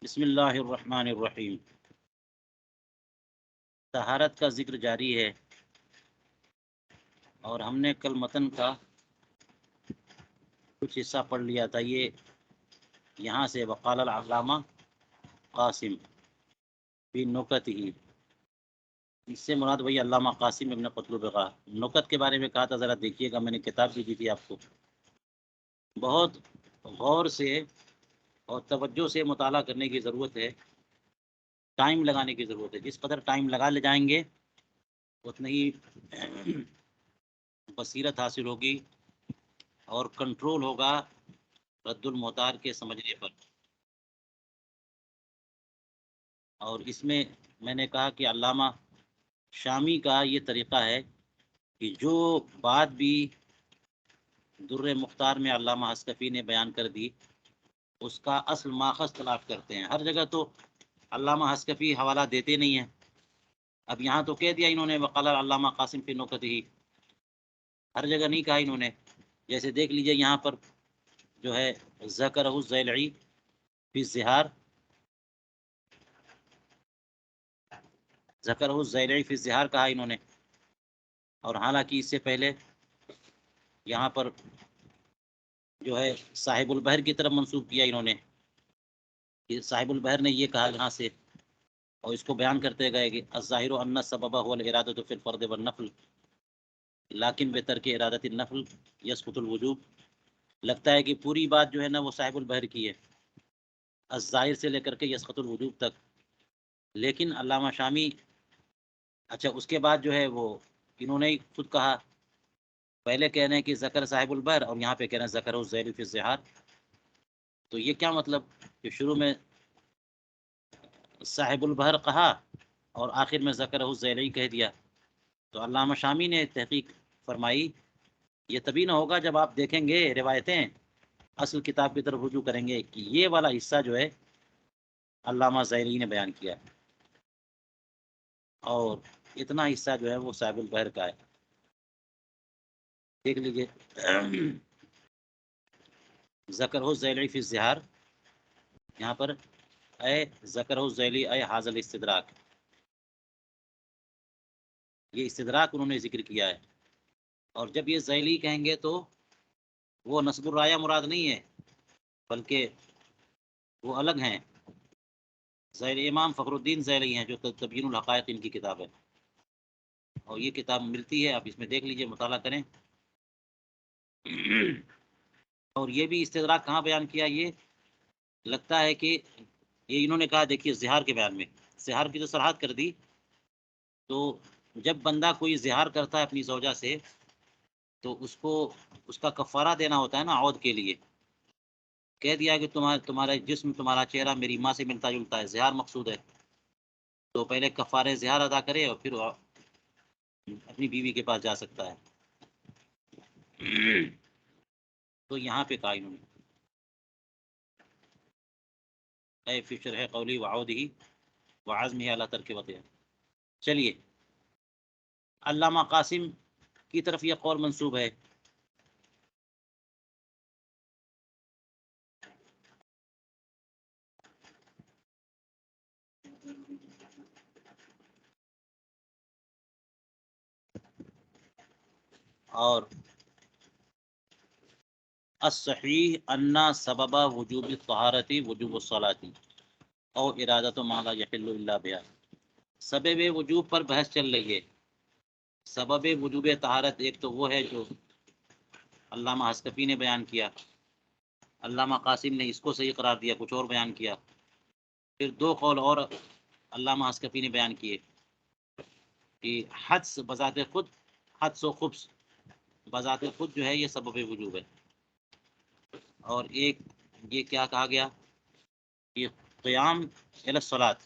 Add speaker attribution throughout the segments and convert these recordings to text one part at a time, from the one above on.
Speaker 1: بسم اللہ الرحمن الرحیم۔ طہارت کا ذکر جاری ہے اور ہم نے کل متن کا کچھ حصہ پڑھ لیا تھا۔ یہ یہاں سے وقال العلامہ قاسم فی نکتہ، اس سے مراد وہی علامہ قاسم ابن قطلب کا نکت کے بارے میں کہا تھا۔ ذرا دیکھیے گا، میں نے کتاب بھی دی تھی آپ کو۔ بہت غور سے اور توجہ سے مطالعہ کرنے کی ضرورت ہے، ٹائم لگانے کی ضرورت ہے۔ جس قدر ٹائم لگا لے جائیں گے اتنی ہی بصیرت حاصل ہوگی اور کنٹرول ہوگا رد المحتار کے سمجھنے پر۔ اور اس میں نے کہا کہ علامہ شامی کا یہ طریقہ ہے کہ جو بات بھی در مختار میں علامہ حسکفی نے بیان کر دی، اس کا اصل ماخذ تلاش کرتے ہیں۔ ہر جگہ تو علامہ حسکفی حوالہ دیتے نہیں ہیں۔ اب یہاں تو کہہ دیا انہوں نے وقال علامہ قاسم فی نکتہ، ہر جگہ نہیں کہا انہوں نے۔ جیسے دیکھ لیجئے یہاں پر جو ہے ذکرہ الزیلعی فی الزہار، ذکرہ الزیلعی فی الزہار کہا انہوں نے، اور حالانکہ اس سے پہلے یہاں پر جو ہے صاحب البحر کی طرف منسوب کیا انہوں نے کہ صاحب البحر نے یہ کہا یہاں سے، اور اس کو بیان کرتے گئے کہ الظاہر ان السبب هو الارادۃ فی الفرض والنفل لیکن بترک ارادۃ النفل یسقط الوجوب۔ لگتا ہے کہ پوری بات جو ہے نا وہ صاحب البحر کی ہے، الظاہر سے لے کر کے یسقط الوجوب تک، لیکن علامہ شامی اچھا اس کے بعد جو ہے وہ انہوں نے خود کہا، پہلے کہہ رہے ہیں کہ ذکر صاحب البحر اور یہاں پہ کہہ رہے ہیں ذکر الزیلعی فی الزہار۔ تو یہ کیا مطلب کہ شروع میں صاحب البحر کہا اور آخر میں ذکر الزیلعی کہہ دیا؟ تو علامہ شامی نے تحقیق فرمائی یہ تبھی نہ ہوگا جب آپ دیکھیں گے روایتیں، اصل کتاب کی طرف رجوع کریں گے کہ یہ والا حصہ جو ہے علامہ زیلعی نے بیان کیا ہے اور اتنا حصہ جو ہے وہ صاحب البحر کا ہے۔ دیکھ لیجئے ذکر الزیلعی فی الزہار، یہاں پر اے ذکر الزیلعی اے حاصل استدراک، یہ استدراک انہوں نے ذکر کیا ہے۔ اور جب یہ زیلعی کہیں گے تو وہ نصب الرایہ مراد نہیں ہے، بلکہ وہ الگ ہیں۔ زیلعی امام فخر الدین زیلعی ہیں جو تبیین الحقائق ان کی کتاب ہے، اور یہ کتاب ملتی ہے، آپ اس میں دیکھ لیجئے، مطالعہ کریں۔ اور یہ بھی استدراک کہاں بیان کیا؟ یہ لگتا ہے کہ یہ انہوں نے کہا، دیکھیے زہار کے بیان میں، زہار کی تو صراحت کر دی، تو جب بندہ کوئی زہار کرتا ہے اپنی زوجہ سے تو اس کو اس کا کفارہ دینا ہوتا ہے نا عود کے لیے۔ کہہ دیا کہ تمہارا جسم، تمہارا چہرہ میری ماں سے ملتا جلتا ہے، زہار مقصود ہے، تو پہلے کفارہ زہار ادا کرے اور پھر اپنی بیوی کے پاس جا سکتا ہے۔ تو یہاں پہ کہا انہوں نے اے فی شرح قولی وعودہ وعزمہ علی ترک وطئہ۔ چلیے، علامہ قاسم کی طرف یہ قول منسوب ہے۔ اور الصحیح ان سبب وجوب الطہارۃ وجوب الصلاۃ او ارادۃ ما لا یحل الا بها۔ سبب وجوب پر بحث چل رہی ہے۔ سبب وجوب طہارت ایک تو وہ ہے جو علامہ حسکفی نے بیان کیا، علامہ قاسم نے اس کو صحیح قرار دیا، کچھ اور بیان کیا۔ پھر دو قول اور علامہ حسکفی نے بیان کیے کہ حدس بذات خود، حدس و خبث بذات خود جو ہے یہ سبب وجوب ہے، اور ایک یہ کیا کہا گیا کہ قیام الی الصلاۃ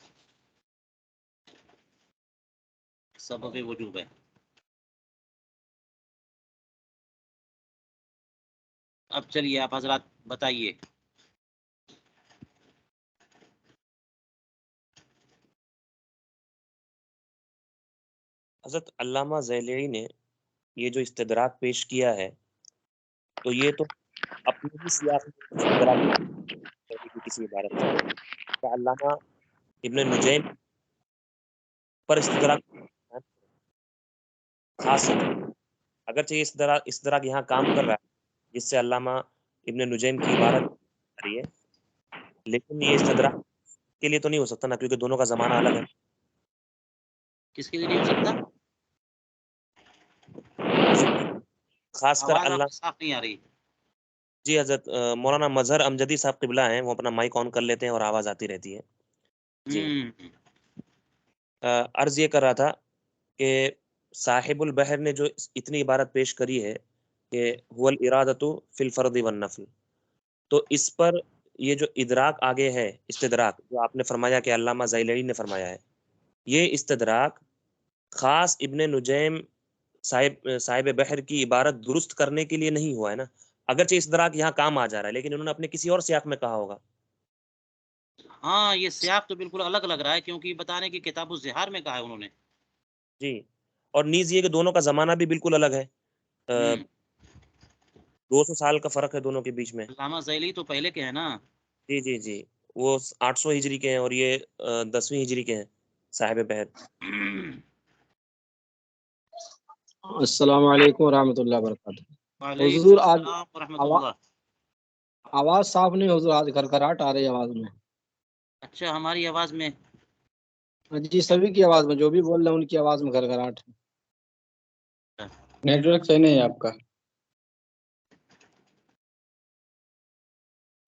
Speaker 1: سبب وجوب ہے۔ اب چلیے آپ حضرات بتائیے۔
Speaker 2: حضرت علامہ زیلعی نے یہ جو استدراک پیش کیا ہے تو یہ تو اپنی ہی سیاق میں استدراک کرنے کی کسی عبارت سے کیا علامہ ابن نجیم پر استدراک خاص اگرچہ یہ استدراک یہاں کام کر رہا ہے جس سے علامہ ابن نجیم کی عبارت آ رہی ہے، لیکن یہ استدراک کے لیے تو نہیں ہو سکتا نا، کیونکہ دونوں کا زمانہ الگ ہے.
Speaker 1: کس کے لیے نہیں ہو سکتا؟
Speaker 2: خاص کر
Speaker 1: آواز
Speaker 2: اللہ
Speaker 1: آپ صاف نہیں آ رہی.
Speaker 2: جی حضرت مولانا مظہر امجدی صاحب قبلہ ہیں، وہ اپنا مائک آن کر لیتے ہیں اور آواز آتی رہتی ہے. جی عرض یہ کر رہا تھا کہ صاحب البحر نے جو اتنی عبارت پیش کری ہے کہ هو الارادۃ فی الفرض والنفل، تو اس پر یہ جو ادراک آگے ہے استدراک جو آپ نے فرمایا کہ علامہ زیلعی نے فرمایا ہے، یہ استدراک خاص ابن نجیم صاحب بحر کی عبارت درست کرنے کے لیے نہیں ہوا ہے نا، اگرچہ استدراک یہاں کام آ جا رہا ہے لیکن انہوں نے اپنے کسی اور سیاق میں کہا ہوگا.
Speaker 1: ہاں یہ سیاق تو بالکل الگ لگ رہا ہے، کیونکہ بتانے کی کتاب الزہار میں کہا ہے انہوں نے.
Speaker 2: جی اور نیز یہ کہ دونوں کا زمانہ بھی بالکل الگ ہے، 200 سال کا فرق ہے دونوں کے بیچ میں.
Speaker 1: علامہ زیلی تو پہلے کے ہیں نا.
Speaker 2: جی جی جی وہ 800 ہجری کے ہیں اور یہ 10ویں ہجری کے ہیں صاحب بحر.
Speaker 3: السلام علیکم ورحمۃ اللہ وبرکاتہ.
Speaker 1: وعلیکم
Speaker 3: حضور آج
Speaker 1: السلام ورحمۃ اللہ.
Speaker 3: آواز صاف نہیں حضور، آج کھرکھراہٹ آ رہی ہے آواز میں.
Speaker 1: اچھا ہماری آواز میں؟
Speaker 3: جی سبھی کی آواز میں، جو بھی بول رہے ہیں ان کی آواز میں کھرکھراہٹ ہے. نیٹ ورک صحیح نہیں ہے آپ کا.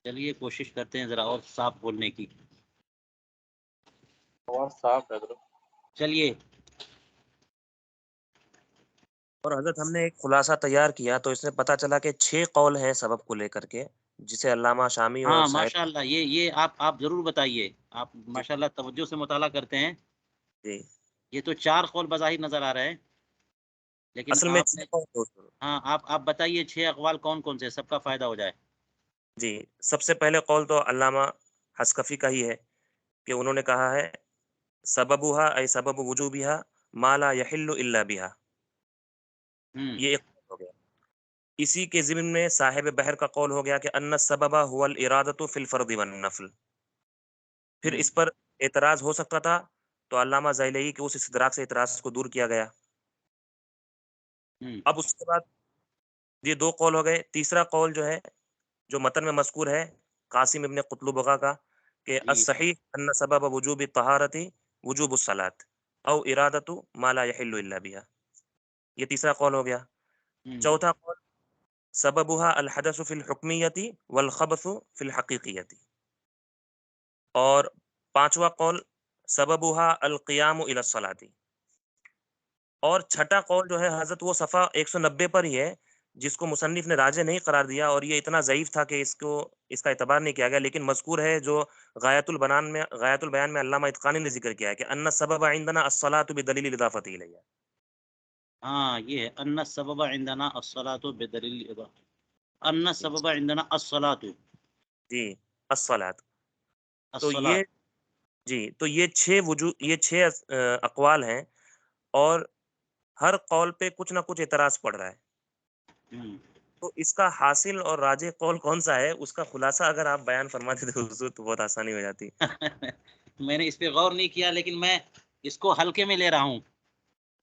Speaker 1: چلیے کوشش کرتے ہیں ذرا اور صاف بولنے کی.
Speaker 2: آواز صاف ہے.
Speaker 1: چلیے.
Speaker 2: اور حضرت ہم نے ایک خلاصہ تیار کیا تو اس میں پتہ چلا کہ 6 قول ہیں سبب کو لے کر کے، جسے علامہ شامی اور
Speaker 1: ہاں
Speaker 2: صاحب
Speaker 1: ماشاء اللہ یہ آپ ضرور بتائیے. آپ ماشاء اللہ توجہ سے مطالعہ کرتے ہیں.
Speaker 2: جی
Speaker 1: یہ تو 4 قول بظاہر نظر آ رہے ہیں، لیکن
Speaker 2: اصل میں
Speaker 1: آپ
Speaker 2: 6
Speaker 1: نے
Speaker 2: قول.
Speaker 1: ہاں آپ بتائیے 6 اقوال کون کون سے، سب کا فائدہ ہو جائے.
Speaker 2: جی سب سے پہلے قول تو علامہ حسکفی کا ہی ہے کہ انہوں نے کہا ہے سببها ای سبب وجوبها ما لا يحل الا بها. یہ ایک قول ہو گیا. اسی کے ضمن میں صاحب بحر کا قول ہو گیا کہ ان السبب هو الارادۃ فی الفرض والنفل. پھر اس پر اعتراض ہو سکتا تھا تو علامہ زیلعی کے اس استدراک سے اعتراض کو دور کیا گیا. اب اس کے بعد یہ 2 قول ہو گئے. تیسرا قول جو ہے جو متن میں مذکور ہے قاسم ابن قطلبغہ کا کہ الصحیح ان سبب وجوب الطہارۃ وجوب الصلاۃ او ارادۃ ما لا يحل الا بها. یہ تیسرا قول ہو گیا. چوتھا قول سببها الحدث فی الحکمیۃ والخبث فی الحقیقیۃ. اور 5واں قول سببها القیام الی الصلاۃ. اور چھٹا قول جو ہے حضرت وہ صفحہ 190 پر ہی ہے جس کو مصنف نے راجح نہیں قرار دیا، اور یہ اتنا ضعیف تھا کہ اس کا اعتبار نہیں کیا گیا، لیکن مذکور ہے جو غایۃ البیان میں علامہ اتقانی نے ذکر کیا ہے کہ ان السبب عندنا الصلاۃ بدلیل الاضافۃ الیہ.
Speaker 1: ہاں یہ ہے ان السبب عندنا الصلاۃ بدلیل ان السبب عندنا الصلاۃ.
Speaker 2: جی الصلاۃ. تو
Speaker 1: الصلاۃ.
Speaker 2: یہ 6 اقوال ہیں اور ہر قول پہ کچھ نہ کچھ اعتراض پڑ رہا ہے. تو اس کا حاصل اور راجح قول کون سا ہے اس کا خلاصہ اگر آپ بیان فرماتے تو حضور تو بہت آسانی ہو جاتی.
Speaker 1: میں نے اس پہ غور نہیں کیا، لیکن میں اس کو ہلکے میں لے رہا ہوں.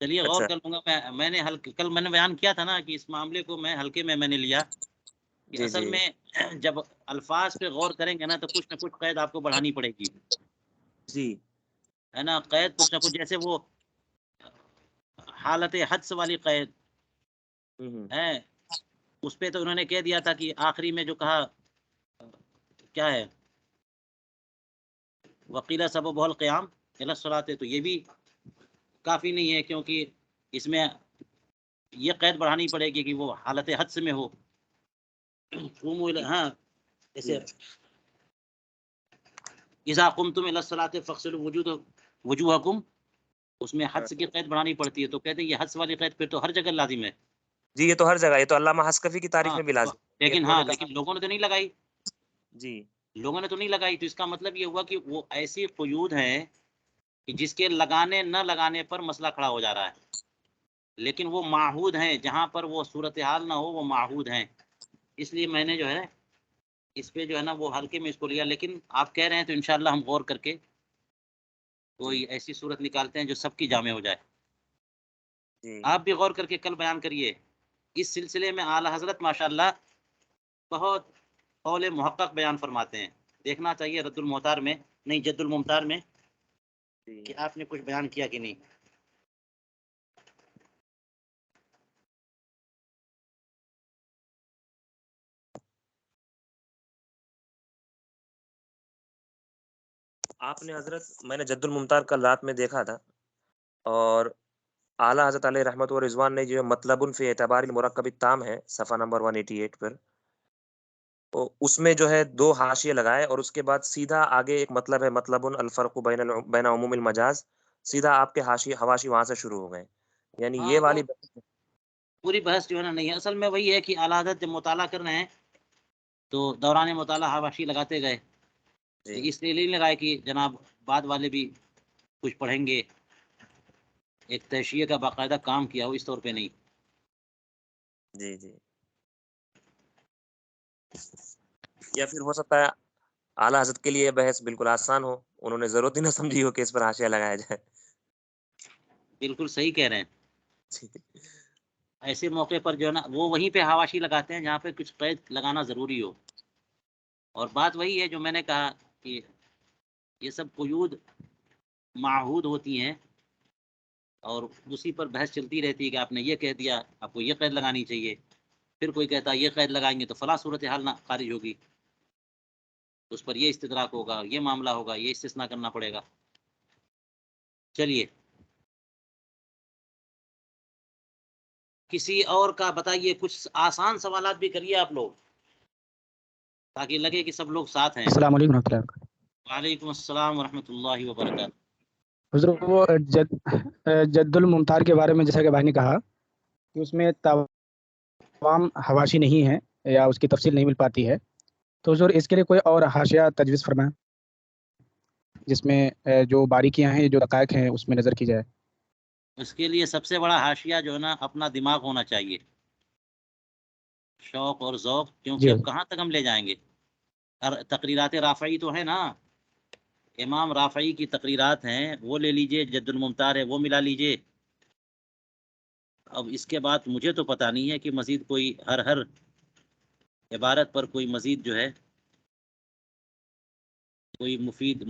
Speaker 1: چلیے غور
Speaker 2: اچھا
Speaker 1: کر لوں گا. میں نے کل میں نے بیان کیا تھا نا کہ اس معاملے کو میں ہلکے میں نے لیا کہ
Speaker 2: جی
Speaker 1: اصل
Speaker 2: جی
Speaker 1: میں جب الفاظ پہ غور کریں گے نا تو کچھ نہ کچھ قید آپ کو بڑھانی پڑے گی.
Speaker 2: جی
Speaker 1: ہے نا، قید کچھ نہ کچھ، جیسے وہ حالت حدث والی قید ہے، اس پہ تو انہوں نے کہہ دیا تھا کہ آخری میں جو کہا کیا ہے وقیلہ سبب القیام الی الصلاۃ، تو یہ بھی کافی نہیں ہے، کیونکہ اس میں یہ قید بڑھانی پڑے گی کہ وہ حالت حدث میں ہو. ہاں جیسے اذا قمتم الی الصلاۃ فاغسلوا وجوہکم، اس میں حدث کی قید بڑھانی پڑتی ہے، تو کہتے ہیں یہ حدث والی قید پھر تو ہر جگہ لازم ہے.
Speaker 2: جی یہ تو ہر جگہ، یہ تو علامہ حسکفی کی تاریخ
Speaker 1: ہاں
Speaker 2: میں بھی لازم ہے.
Speaker 1: لیکن
Speaker 2: انہوں نے کہا
Speaker 1: لیکن لوگوں نے تو نہیں لگائی.
Speaker 2: جی
Speaker 1: لوگوں نے تو نہیں لگائی، تو اس کا مطلب یہ ہوا کہ وہ ایسی قیود ہیں کہ جس کے لگانے نہ لگانے پر مسئلہ کھڑا ہو جا رہا ہے، لیکن وہ معہود ہیں، جہاں پر وہ صورتحال نہ ہو وہ معہود ہیں. اس لیے میں نے جو ہے اس پہ جو ہے نا وہ ہلکے میں اس کو لیا، لیکن آپ کہہ رہے ہیں تو انشاءاللہ ہم غور کر کے کوئی ایسی صورت نکالتے ہیں جو سب کی جامع ہو جائے.
Speaker 2: جی
Speaker 1: آپ بھی غور کر کے کل بیان کریے. اس سلسلے میں اعلی حضرت ماشاءاللہ بہت قول محقق بیان فرماتے ہیں. دیکھنا چاہیے رد المختار میں، نہیں جد الممتار میں،
Speaker 2: جی
Speaker 1: کہ آپ نے کچھ بیان کیا کہ نہیں.
Speaker 2: آپ نے حضرت، میں نے جد الممتار کل رات میں دیکھا تھا، اور اعلیٰ حضرت علیہ رحمت و رضوان نے جو مطلب فی اعتبار المرکب التام ہے صفحہ نمبر 188 پر، تو اس میں جو ہے 2 حاشیے لگائے، اور اس کے بعد سیدھا آگے ایک مطلب ہے، مطلب الفرق بین عموم المجاز، سیدھا آپ کے حواشی وہاں سے شروع ہو گئے. یعنی
Speaker 1: ہاں
Speaker 2: یہ
Speaker 1: وہ
Speaker 2: والی
Speaker 1: پوری بحث جو ہے نا نہیں ہے. اصل میں وہی ہے کہ اعلی حضرت جب مطالعہ کر رہے ہیں تو دوران مطالعہ حواشی لگاتے گئے.
Speaker 2: جی
Speaker 1: اس لیے نہیں لگائے کہ جناب بعد والے بھی کچھ پڑھیں گے، ایک تحشیے کا باقاعدہ کام کیا ہو، اس طور پہ نہیں.
Speaker 2: جی جی یا پھر ہو سکتا ہے اعلیٰ حضرت کے لیے بحث بالکل آسان ہو، انہوں نے ضرورت ہی نہ سمجھی ہو کہ اس پر حاشیہ لگایا جائے.
Speaker 1: بالکل صحیح کہہ رہے ہیں.
Speaker 2: جی
Speaker 1: ایسے موقع پر جو ہے نا وہ وہیں پہ حواشی لگاتے ہیں جہاں پہ کچھ قید لگانا ضروری ہو. اور بات وہی ہے جو میں نے کہا کہ یہ سب قیود معہود ہوتی ہیں، اور اسی پر بحث چلتی رہتی ہے کہ آپ نے یہ کہہ دیا، آپ کو یہ قید لگانی چاہیے. پھر کوئی کہتا ہے یہ قید لگائیں گے تو فلاں صورتحال نہ خارج ہوگی، اس پر یہ استدراک ہوگا، یہ معاملہ ہوگا، یہ استثناء کرنا پڑے گا. چلیے کسی اور کا بتائیے، کچھ آسان سوالات بھی کریے آپ لوگ تاکہ لگے کہ سب لوگ ساتھ ہیں.
Speaker 3: السلام علیکم ورحمۃ اللہ.
Speaker 1: وعلیکم السلام ورحمۃ اللہ وبرکاتہ.
Speaker 3: حضور وہ جد الممتار کے بارے میں جیسا کہ بھائی نے کہا کہ اس میں تمام حواشی نہیں ہے یا اس کی تفصیل نہیں مل پاتی ہے، تو حضور اس کے لیے کوئی اور حاشیہ تجویز فرمائیں جس میں جو باریکیاں ہیں، جو دقائق ہیں، اس میں نظر کی جائے.
Speaker 1: اس کے لیے سب سے بڑا حاشیہ جو ہے نا اپنا دماغ ہونا چاہیے، شوق اور ذوق، کیونکہ
Speaker 3: جی
Speaker 1: اب
Speaker 3: حضور.
Speaker 1: کہاں تک ہم لے جائیں گے. تقریرات رافعی تو ہے نا، امام رافعی کی تقریرات ہیں، وہ لے لیجئے. جد الممتار ہے وہ ملا لیجئے. اب اس کے بعد مجھے تو پتہ نہیں ہے کہ مزید کوئی ہر عبارت پر کوئی مزید جو ہے کوئی مفید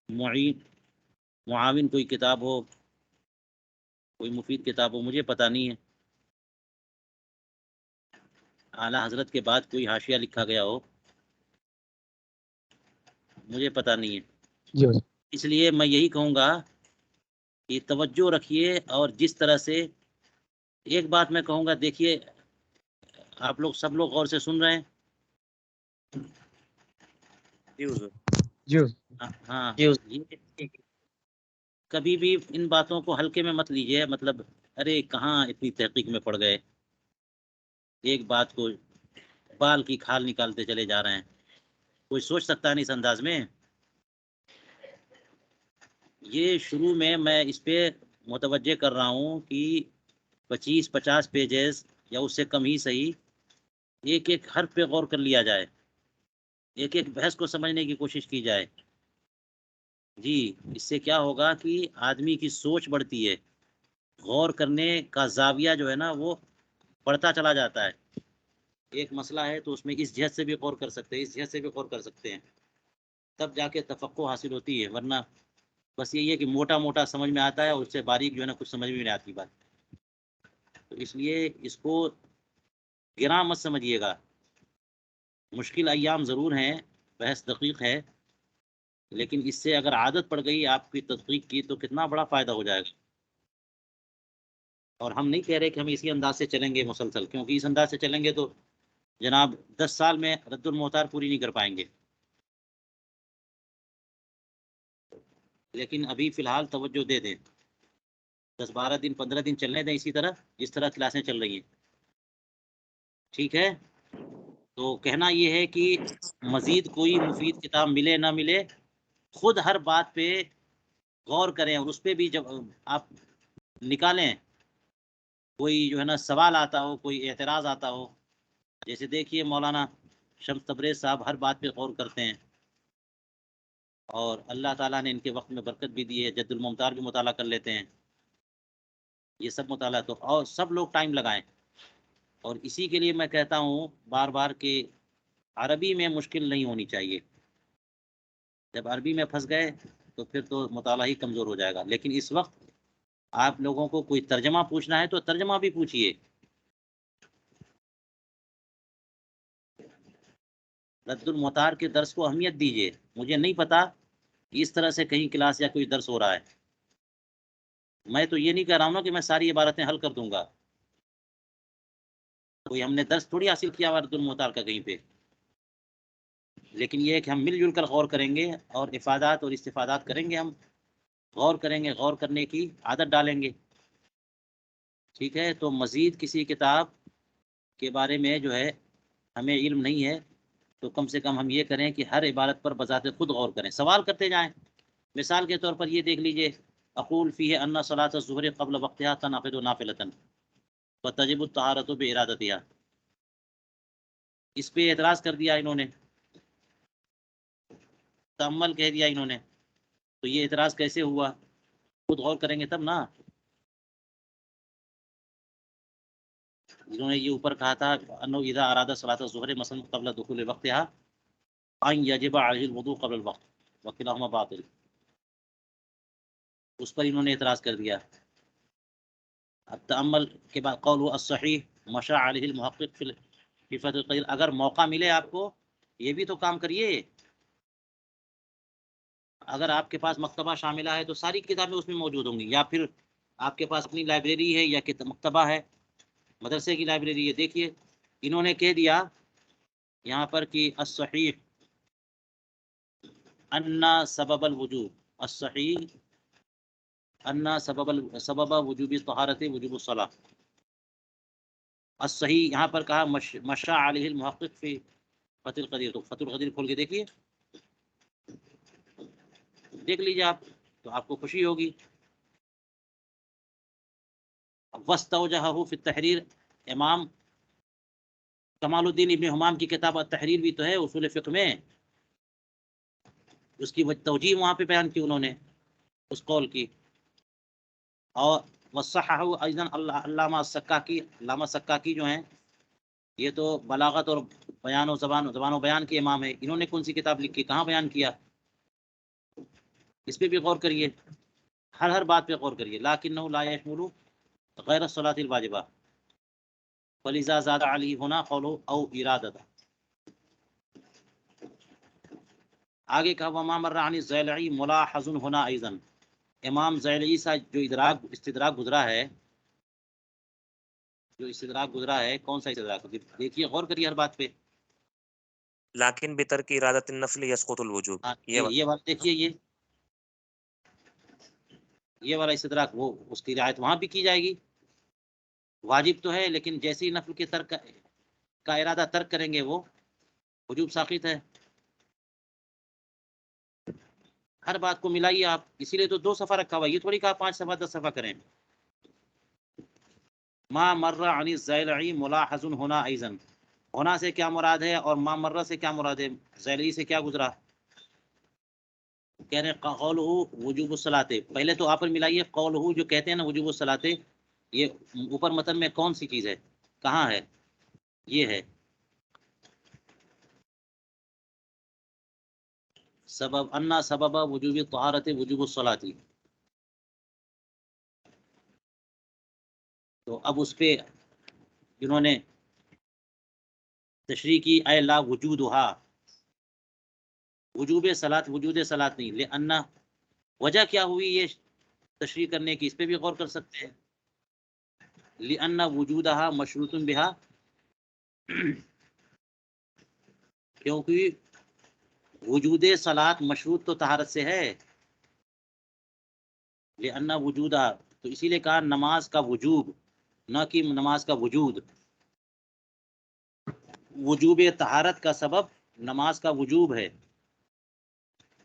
Speaker 1: معین معاون کوئی کتاب ہو، کوئی مفید کتاب ہو، مجھے پتہ نہیں ہے. اعلیٰ حضرت کے بعد کوئی حاشیہ لکھا گیا ہو، مجھے پتہ نہیں ہے.
Speaker 3: جی حضور.
Speaker 1: اس لیے میں یہی کہوں گا کہ توجہ رکھیے. اور جس طرح سے ایک بات میں کہوں گا، دیکھیے آپ لوگ سب لوگ غور سے سن رہے ہیں.
Speaker 2: جی حضور.
Speaker 3: جی حضور.
Speaker 1: ہاں یہ کبھی بھی ان باتوں کو ہلکے میں مت لیجیے. مطلب ارے کہاں اتنی تحقیق میں پڑ گئے، ایک بات کو بال کی کھال نکالتے چلے جا رہے ہیں. کوئی سوچ سکتا ہے نہیں اس انداز میں. یہ شروع میں اس پہ متوجہ کر رہا ہوں کہ 25-50 پیجز یا اس سے کم ہی صحیح، ایک ایک حرف پہ غور کر لیا جائے، ایک ایک بحث کو سمجھنے کی کوشش کی جائے. جی اس سے کیا ہوگا کہ آدمی کی سوچ بڑھتی ہے، غور کرنے کا زاویہ جو ہے نا وہ بڑھتا چلا جاتا ہے. ایک مسئلہ ہے تو اس میں اس جہت سے بھی غور کر سکتے ہیں، اس جہت سے بھی غور کر سکتے ہیں، تب جا کے تفقہ حاصل ہوتی ہے. ورنہ بس یہی ہے کہ موٹا موٹا سمجھ میں آتا ہے، اور اس سے باریک جو ہے نا کچھ سمجھ میں نہیں آتی بات. تو اس لیے اس کو گراں مت سمجھیے گا. مشکل ایام ضرور ہیں، بحث دقیق ہے، لیکن اس سے اگر عادت پڑ گئی آپ کی تحقیق کی تو کتنا بڑا فائدہ ہو جائے گا. اور ہم نہیں کہہ رہے کہ ہم اسی انداز سے چلیں گے مسلسل، کیونکہ اس انداز سے چلیں گے تو جناب 10 سال میں رد المختار پوری نہیں کر پائیں گے. لیکن ابھی فی الحال توجہ دے دیں، 10-12 دن 15 دن چلنے دیں اسی طرح جس طرح کلاسیں چل رہی ہیں. ٹھیک ہے، تو کہنا یہ ہے کہ مزید کوئی مفید کتاب ملے نہ ملے، خود ہر بات پہ غور کریں، اور اس پہ بھی جب آپ نکالیں کوئی جو ہے نا سوال آتا ہو، کوئی اعتراض آتا ہو، جیسے دیکھیے مولانا شمس تبریز صاحب ہر بات پہ غور کرتے ہیں، اور اللہ تعالیٰ نے ان کے وقت میں برکت بھی دی ہے، جد الممتار بھی مطالعہ کر لیتے ہیں، یہ سب مطالعہ تو، اور سب لوگ ٹائم لگائیں. اور اسی کے لیے میں کہتا ہوں بار بار کہ عربی میں مشکل نہیں ہونی چاہیے. جب عربی میں پھنس گئے تو پھر تو مطالعہ ہی کمزور ہو جائے گا. لیکن اس وقت آپ لوگوں کو کوئی ترجمہ پوچھنا ہے تو ترجمہ بھی پوچھیے. رد المطار کے درس کو اہمیت دیجیے. مجھے نہیں پتا کہ اس طرح سے کہیں کلاس یا کوئی درس ہو رہا ہے. میں تو یہ نہیں کہہ رہا ہوں نا کہ میں ساری عبارتیں حل کر دوں گا. کوئی ہم نے درس تھوڑی حاصل کیا ہوا رد المطار کا کہیں پہ. لیکن یہ ہے کہ ہم مل جل کر غور کریں گے اور افادات اور استفادات کریں گے. ہم غور کریں گے، غور کرنے کی عادت ڈالیں گے. ٹھیک ہے، تو مزید کسی کتاب کے بارے میں جو ہے ہمیں علم نہیں ہے تو کم سے کم ہم یہ کریں کہ ہر عبارت پر بذات خود غور کریں، سوال کرتے جائیں. مثال کے طور پر یہ دیکھ لیجئے، اقول فیہ ان صلاۃ الظہر قبل وقتها تنعقد نافلۃ فتجب الطہارۃ بارادتها. اس پہ اعتراض کر دیا انہوں نے، تأمل کہہ دیا انہوں نے. تو یہ اعتراض کیسے ہوا؟ خود غور کریں گے تب نا. انہوں نے یہ اوپر کہا تھا انه اذا اراد صلاۃ الظہر مثلا قبل دخول وقتها ان یجب علیہ الوضوء قبل الوقت وکلاہما باطل. اس پر انہوں نے اعتراض کر دیا. اب تأمل کے بعد قول الصحیح مشى علیہ المحقق فی فتح القدیر. اگر موقع ملے آپ کو یہ بھی تو کام کریے. اگر آپ کے پاس مکتبہ شاملہ ہے تو ساری کتابیں اس میں موجود ہوں گی، یا پھر آپ کے پاس اپنی لائبریری ہے یا مکتبہ ہے، مدرسے کی لائبریری ہے. دیکھیے انہوں نے کہہ دیا یہاں پر کہ الصحیح ان سبب الوجوب، الصحیح ان سبب وجوب طہارت وجوب الصلاۃ. الصحیح یہاں پر کہا مشى علیہ المحقق فی فتح القدیر. تو فتح القدیر کھول کے دیکھیے، دیکھ لیجیے آپ تو آپ کو خوشی ہوگی. واستوجہہ فی التحریر، امام کمال الدین ابن حمام کی کتاب التحریر بھی تو ہے اصول فقہ میں، اس کی توجیہ وہاں پہ بیان کی انہوں نے اس قول کی. اور وصححہ ایضا علامہ السکاکی. علامہ السکاکی جو ہیں یہ تو بلاغت اور بیان و زبان و بیان کے امام ہے. انہوں نے کون سی کتاب لکھی، کہاں بیان کیا؟ اس پہ بھی غور کریے، ہر بات پہ غور کریے. لکنہ لا یشمل غیر الصلاۃ الواجبہ فلذا زاد علیہ ہونا قول او ارادۃ. آگے کہا وما مر عن الزیلعی ملاحظ ہونا ایضا. امام زیلعی سے جو استدراک گزرا ہے، کون سا استدراک؟ دیکھیے غور کریے ہر بات پہ.
Speaker 2: لیکن بترک ارادت النفل یسقط الوجوب.
Speaker 1: یہ والا دیکھیے، یہ والا استدراک وہ اس کی رعایت وہاں بھی کی جائے گی. واجب تو ہے لیکن جیسے ہی نفل کے ترک کا ارادہ ترک کریں گے وہ وجوب ساقط ہے. ہر بات کو ملائیے آپ. اسی لیے تو 2 صفحہ رکھا ہوا، یہ تھوڑی کہا 5 صفحہ 10 صفحہ کریں. ما مر عن الزیلعی ملاحظ ہونا ایضا، ہونا سے کیا مراد ہے اور ما مرہ سے کیا مراد ہے؟ زیلعی سے کیا گزرا؟ کہہ رہے ہیں قولہ وجوب الصلاۃ. پہلے تو آپ پر ملائیے قولہ جو کہتے ہیں نا وجوب الصلاۃ، یہ اوپر متن میں کون سی چیز ہے، کہاں ہے؟ یہ ہے سبب ان سبب وجوب طہارت وجوب الصلاۃ. تو اب اس پہ جنہوں نے تشریح کی اے لا وجودھا، وجوب صلاۃ وجود صلاۃ نہیں. لأن وجہ کیا ہوئی یہ تشریح کرنے کی، اس پہ بھی غور کر سکتے ہیں. لأن وجودھا مشروط بہا، کیونکہ وجود صلاۃ مشروط تو طہارت سے ہے. لأن وجودھا، تو اسی لیے کہا نماز کا وجوب، نہ کہ نماز کا وجود. وجوب طہارت کا سبب نماز کا وجوب ہے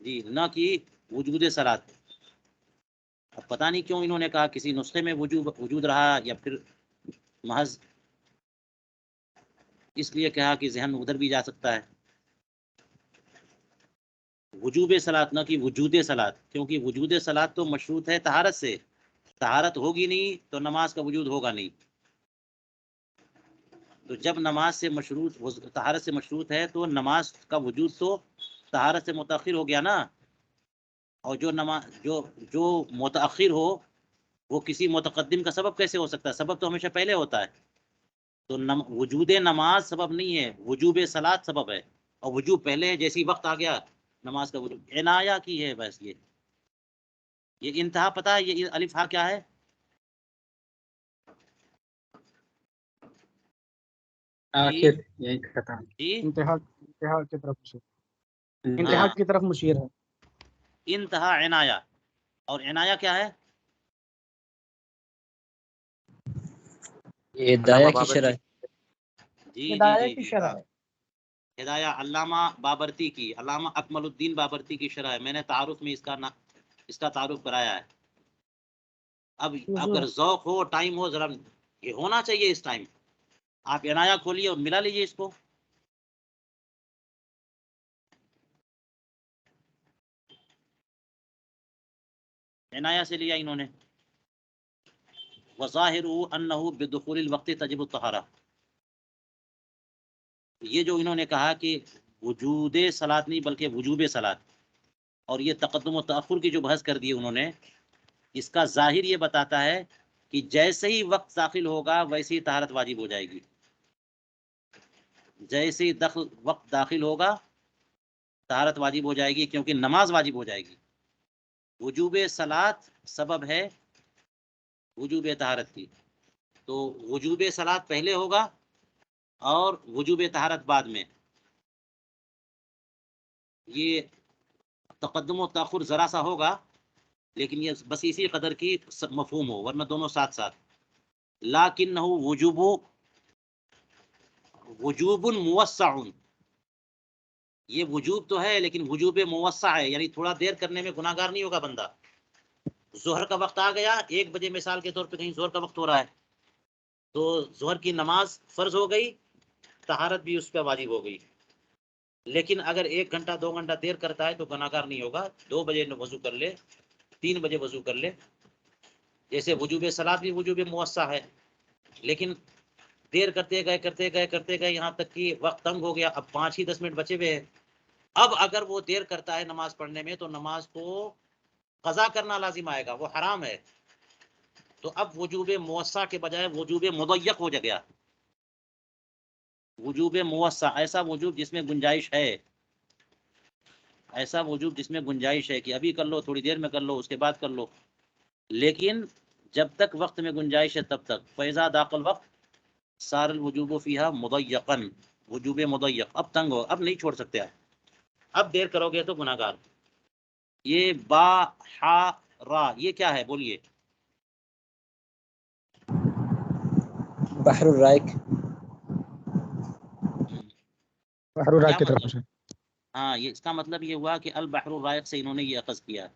Speaker 1: جی، نہ کہ وجود صلاۃ. اب پتہ نہیں کیوں انہوں نے کہا کسی نسخے میں وجود رہا یا پھر محض اس لیے کہا کہ ذہن ادھر بھی جا سکتا ہے. وجوب صلاۃ نہ کہ وجود صلاۃ، کیونکہ وجود صلاۃ تو مشروط ہے طہارت سے. طہارت ہوگی نہیں تو نماز کا وجود ہوگا نہیں. تو جب نماز سے مشروط طہارت سے مشروط ہے تو نماز کا وجود تو طہارت سے متأخر ہو گیا نا. اور جو متأخر ہو وہ کسی متقدم کا سبب کیسے ہو سکتا ہے؟ سبب تو ہمیشہ پہلے ہوتا ہے. تو وجود نماز سبب نہیں ہے، وجوب صلاۃ سبب ہے. اور وجوب پہلے ہے، جیسی وقت آ گیا نماز کا وجوب عنایہ کی ہے. بس یہ انتہا پتہ ہے یہ الف ہا کیا ہے؟
Speaker 3: آخر یہی ختم.
Speaker 1: جی
Speaker 3: انتہا کی طرف مشیر.
Speaker 1: ہاں،
Speaker 3: انتہا کی طرف مشیر ہے.
Speaker 1: انتہا عنایہ. اور عنایہ کیا ہے؟
Speaker 4: یہ
Speaker 2: علامہ
Speaker 4: ہدایہ کی
Speaker 2: بابرچی.
Speaker 4: شرح.
Speaker 1: جی جی
Speaker 3: ہدایہ
Speaker 1: جی
Speaker 3: کی
Speaker 1: جی
Speaker 3: شرح ہے.
Speaker 1: ہدایہ علامہ بابرتی کی، علامہ اکمل الدین بابرتی کی شرح ہے. میں نے تعارف میں اس کا تعارف کرایا ہے. اب اگر ذوق ہو، ٹائم ہو، ذرا یہ ہونا چاہیے اس ٹائم. آپ عنایہ کھولیے اور ملا لیجیے اس کو. عنایہ سے لیا انہوں نے. وظاہرہ انہ بدخول الوقت تجب الطہارہ. یہ جو انہوں نے کہا کہ وجود صلاۃ نہیں بلکہ وجوب صلاۃ، اور یہ تقدم و تأخر کی جو بحث کر دی انہوں نے، اس کا ظاہر یہ بتاتا ہے کہ جیسے ہی وقت داخل ہوگا ویسے ہی طہارت واجب ہو جائے گی. جیسے ہی وقت داخل ہوگا طہارت واجب ہو جائے گی، کیونکہ نماز واجب ہو جائے گی. وجوب صلاۃ سبب ہے وجوب طہارت کی. تو وجوب صلاۃ پہلے ہوگا اور وجوب طہارت بعد میں. یہ تقدم و تاخر ذرا سا ہوگا، لیکن یہ بس اسی قدر کی مفہوم ہو، ورنہ دونوں ساتھ ساتھ. لیکنہ وجوب موسع. یہ وجوب تو ہے لیکن وجوب موسع ہے، یعنی تھوڑا دیر کرنے میں گناہ گار نہیں ہوگا بندہ. ظہر کا وقت آ گیا، 1 بجے مثال کے طور پہ کہیں ظہر کا وقت ہو رہا ہے، تو ظہر کی نماز فرض ہو گئی، طہارت بھی اس پہ واجب ہو گئی. لیکن اگر 1 گھنٹہ 2 گھنٹہ دیر کرتا ہے تو گناہ گار نہیں ہوگا. 2 بجے وضو کر لے، 3 بجے وضو کر لے. جیسے وجوب صلاۃ بھی وجوب موسع ہے، لیکن دیر کرتے گئے یہاں تک کہ وقت تنگ ہو گیا. اب 5 ہی 10 منٹ بچے ہوئے ہیں. اب اگر وہ دیر کرتا ہے نماز پڑھنے میں تو نماز کو قضا کرنا لازم آئے گا، وہ حرام ہے. تو اب وجوب موسع کے بجائے وجوب مضیق ہو گیا. وجوب موسع ایسا وجوب جس میں گنجائش ہے، ایسا وجوب جس میں گنجائش ہے کہ ابھی کر لو، تھوڑی دیر میں کر لو، اس کے بعد کر لو. لیکن جب تک وقت میں گنجائش ہے تب تک. فیضا داخل وقت صار الوجوب فیہا مضیقا. وجوب مضیق، اب تنگ ہو، اب نہیں چھوڑ سکتے آپ. اب دیر کرو گے تو گناہ گار. یہ با ہا را یہ کیا ہے بولیے؟
Speaker 4: بحر الرائق.
Speaker 3: بحر الرائق
Speaker 1: کیا
Speaker 3: کی طرف
Speaker 1: مطلب؟
Speaker 3: مشیر.
Speaker 1: ہاں، یہ اس کا مطلب یہ ہوا کہ البحر الرائق سے انہوں نے یہ اخذ کیا.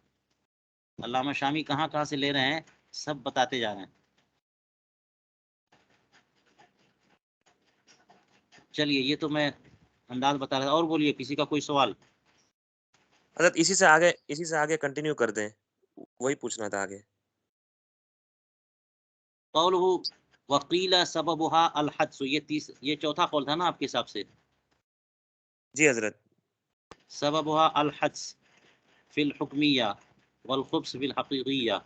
Speaker 1: علامہ شامی کہاں کہاں سے لے رہے ہیں سب بتاتے جا رہے ہیں. چلیے یہ تو میں انداز بتا رہا تھا. اور بولیے کسی کا کوئی سوال؟
Speaker 2: حضرت اسی سے آگے کنٹینیو کر دیں، وہی پوچھنا تھا آگے.
Speaker 1: قولہ وقیل سببها الحدث، یہ چوتھا قول تھا نا آپ کے حساب سے؟
Speaker 2: جی حضرت.
Speaker 1: سببها الحدث فی الحکمیہ والخبث فی الحقیقیہ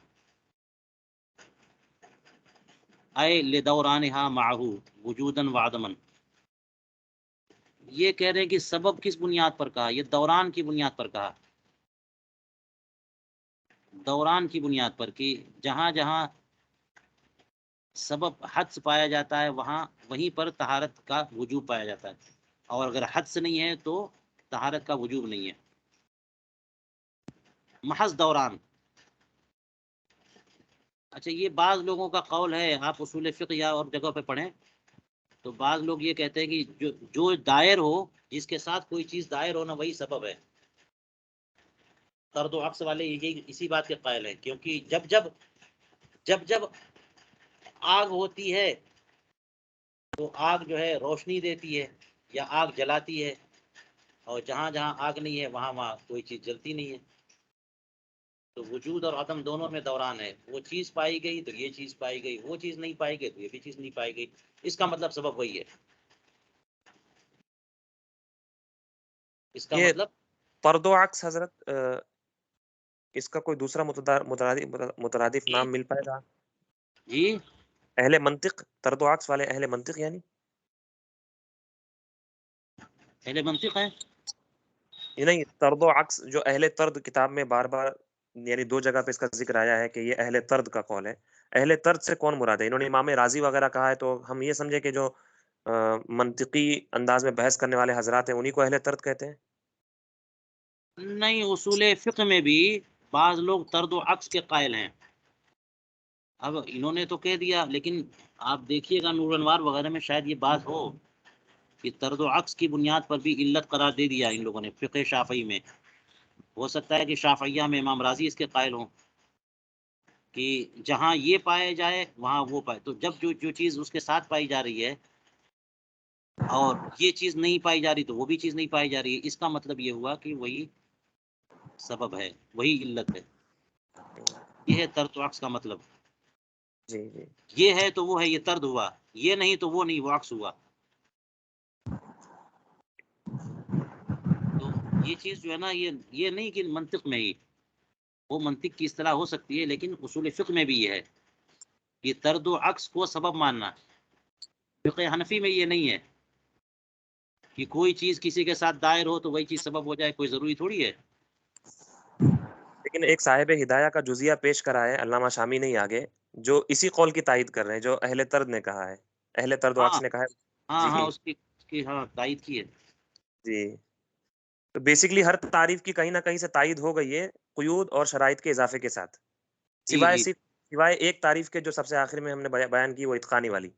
Speaker 1: اے لدورانها معه وجودا وعدما. یہ کہہ رہے ہیں کہ سبب کس بنیاد پر کہا؟ یہ دوران کی بنیاد پر کہا. دوران کی بنیاد پر کہ جہاں جہاں سبب حدث پایا جاتا ہے وہیں پر طہارت کا وجوب پایا جاتا ہے، اور اگر حدث نہیں ہے تو طہارت کا وجوب نہیں ہے. محض دوران. اچھا، یہ بعض لوگوں کا قول ہے، آپ اصول فقہ یا اور جگہ پہ پڑھیں تو بعض لوگ یہ کہتے ہیں کہ جو دائر ہو، جس کے ساتھ کوئی چیز دائر ہونا وہی سبب ہے. طرد و عکس والے اسی بات کے قائل ہیں، کیونکہ جب آگ ہوتی ہے تو آگ جو ہے روشنی دیتی ہے یا آگ جلاتی ہے، اور جہاں جہاں آگ نہیں ہے وہاں وہاں کوئی چیز جلتی نہیں ہے. تو وجود اور عدم دونوں میں دوران ہے. وہ چیز پائی گئی تو یہ چیز پائی گئی، وہ چیز نہیں پائی گئی تو یہ بھی چیز نہیں پائی گئی. اس کا مطلب سبب وہی ہے. اس کا
Speaker 2: یہ
Speaker 1: مطلب
Speaker 2: طرد و عکس حضرت اس کا کوئی دوسرا مترادف
Speaker 1: جی
Speaker 2: نام مل پائے گا؟
Speaker 1: جی
Speaker 2: اہل منطق، طرد و عکس والے اہل منطق یعنی
Speaker 1: اہل منطق ہے.
Speaker 2: یہ نہیں، طرد و عکس جو اہل طرد کتاب میں بار بار یعنی 2 جگہ پہ اس کا ذکر آیا ہے کہ یہ اہل طرد کا قول ہے. اہل طرد سے کون مراد ہے؟ انہوں نے امام راضی وغیرہ کہا ہے تو ہم یہ سمجھے کہ جو منطقی انداز میں بحث کرنے والے حضرات ہیں انہی کو اہل طرد کہتے ہیں.
Speaker 1: نہیں، اصول فقہ میں بھی بعض لوگ طرد و عکس کے قائل ہیں. اب انہوں نے تو کہہ دیا، لیکن آپ دیکھیے گا نور انوار وغیرہ میں شاید یہ بات ہو کہ طرد و عکس کی بنیاد پر بھی علت قرار دے دیا ان لوگوں نے فقہ شافعی میں. ہو سکتا ہے کہ شافعیہ میں امام راضی اس کے قائل ہوں کہ جہاں یہ پائے جائے وہاں وہ پائے. تو جب جو چیز اس کے ساتھ پائی جا رہی ہے اور یہ چیز نہیں پائی جا رہی تو وہ بھی چیز نہیں پائی جا رہی ہے. اس کا مطلب یہ ہوا کہ وہی سبب ہے، وہی علت ہے. یہ ہے طرد و عکس کا مطلب.
Speaker 2: جی جی
Speaker 1: یہ ہے تو وہ ہے، یہ طرد ہوا. یہ نہیں تو وہ نہیں، وہ عکس ہوا. تو یہ چیز جو ہے نا، یہ نہیں کہ منطق میں ہی، وہ منطق کی اصطلاح ہو سکتی ہے لیکن اصول فقہ میں بھی یہ ہے کہ طرد و عکس کو سبب ماننا. فقہ حنفی میں یہ نہیں ہے کہ کوئی چیز کسی کے ساتھ دائر ہو تو وہی چیز سبب ہو جائے، کوئی ضروری تھوڑی ہے.
Speaker 2: لیکن ایک صاحب ہدایہ کا جزیہ پیش کرا ہے علامہ شامی نہیں آگے، جو اسی قول کی تائید کر رہے ہیں جو اہل طرد نے کہا ہے، اہل طرد و
Speaker 1: ہاں
Speaker 2: عکس نے کہا ہے.
Speaker 1: ہاں ہاں،
Speaker 2: جی
Speaker 1: اس کی ہاں تائید کی ہے.
Speaker 2: جی تو بیسیکلی ہر تعریف کی کہیں نہ کہیں سے تائید ہو گئی ہے قیود اور شرائط کے اضافے کے ساتھ،
Speaker 1: جی جی
Speaker 2: سوائے ایک تعریف کے جو سب سے آخر میں ہم نے بیان کی وہ اتقانی والی.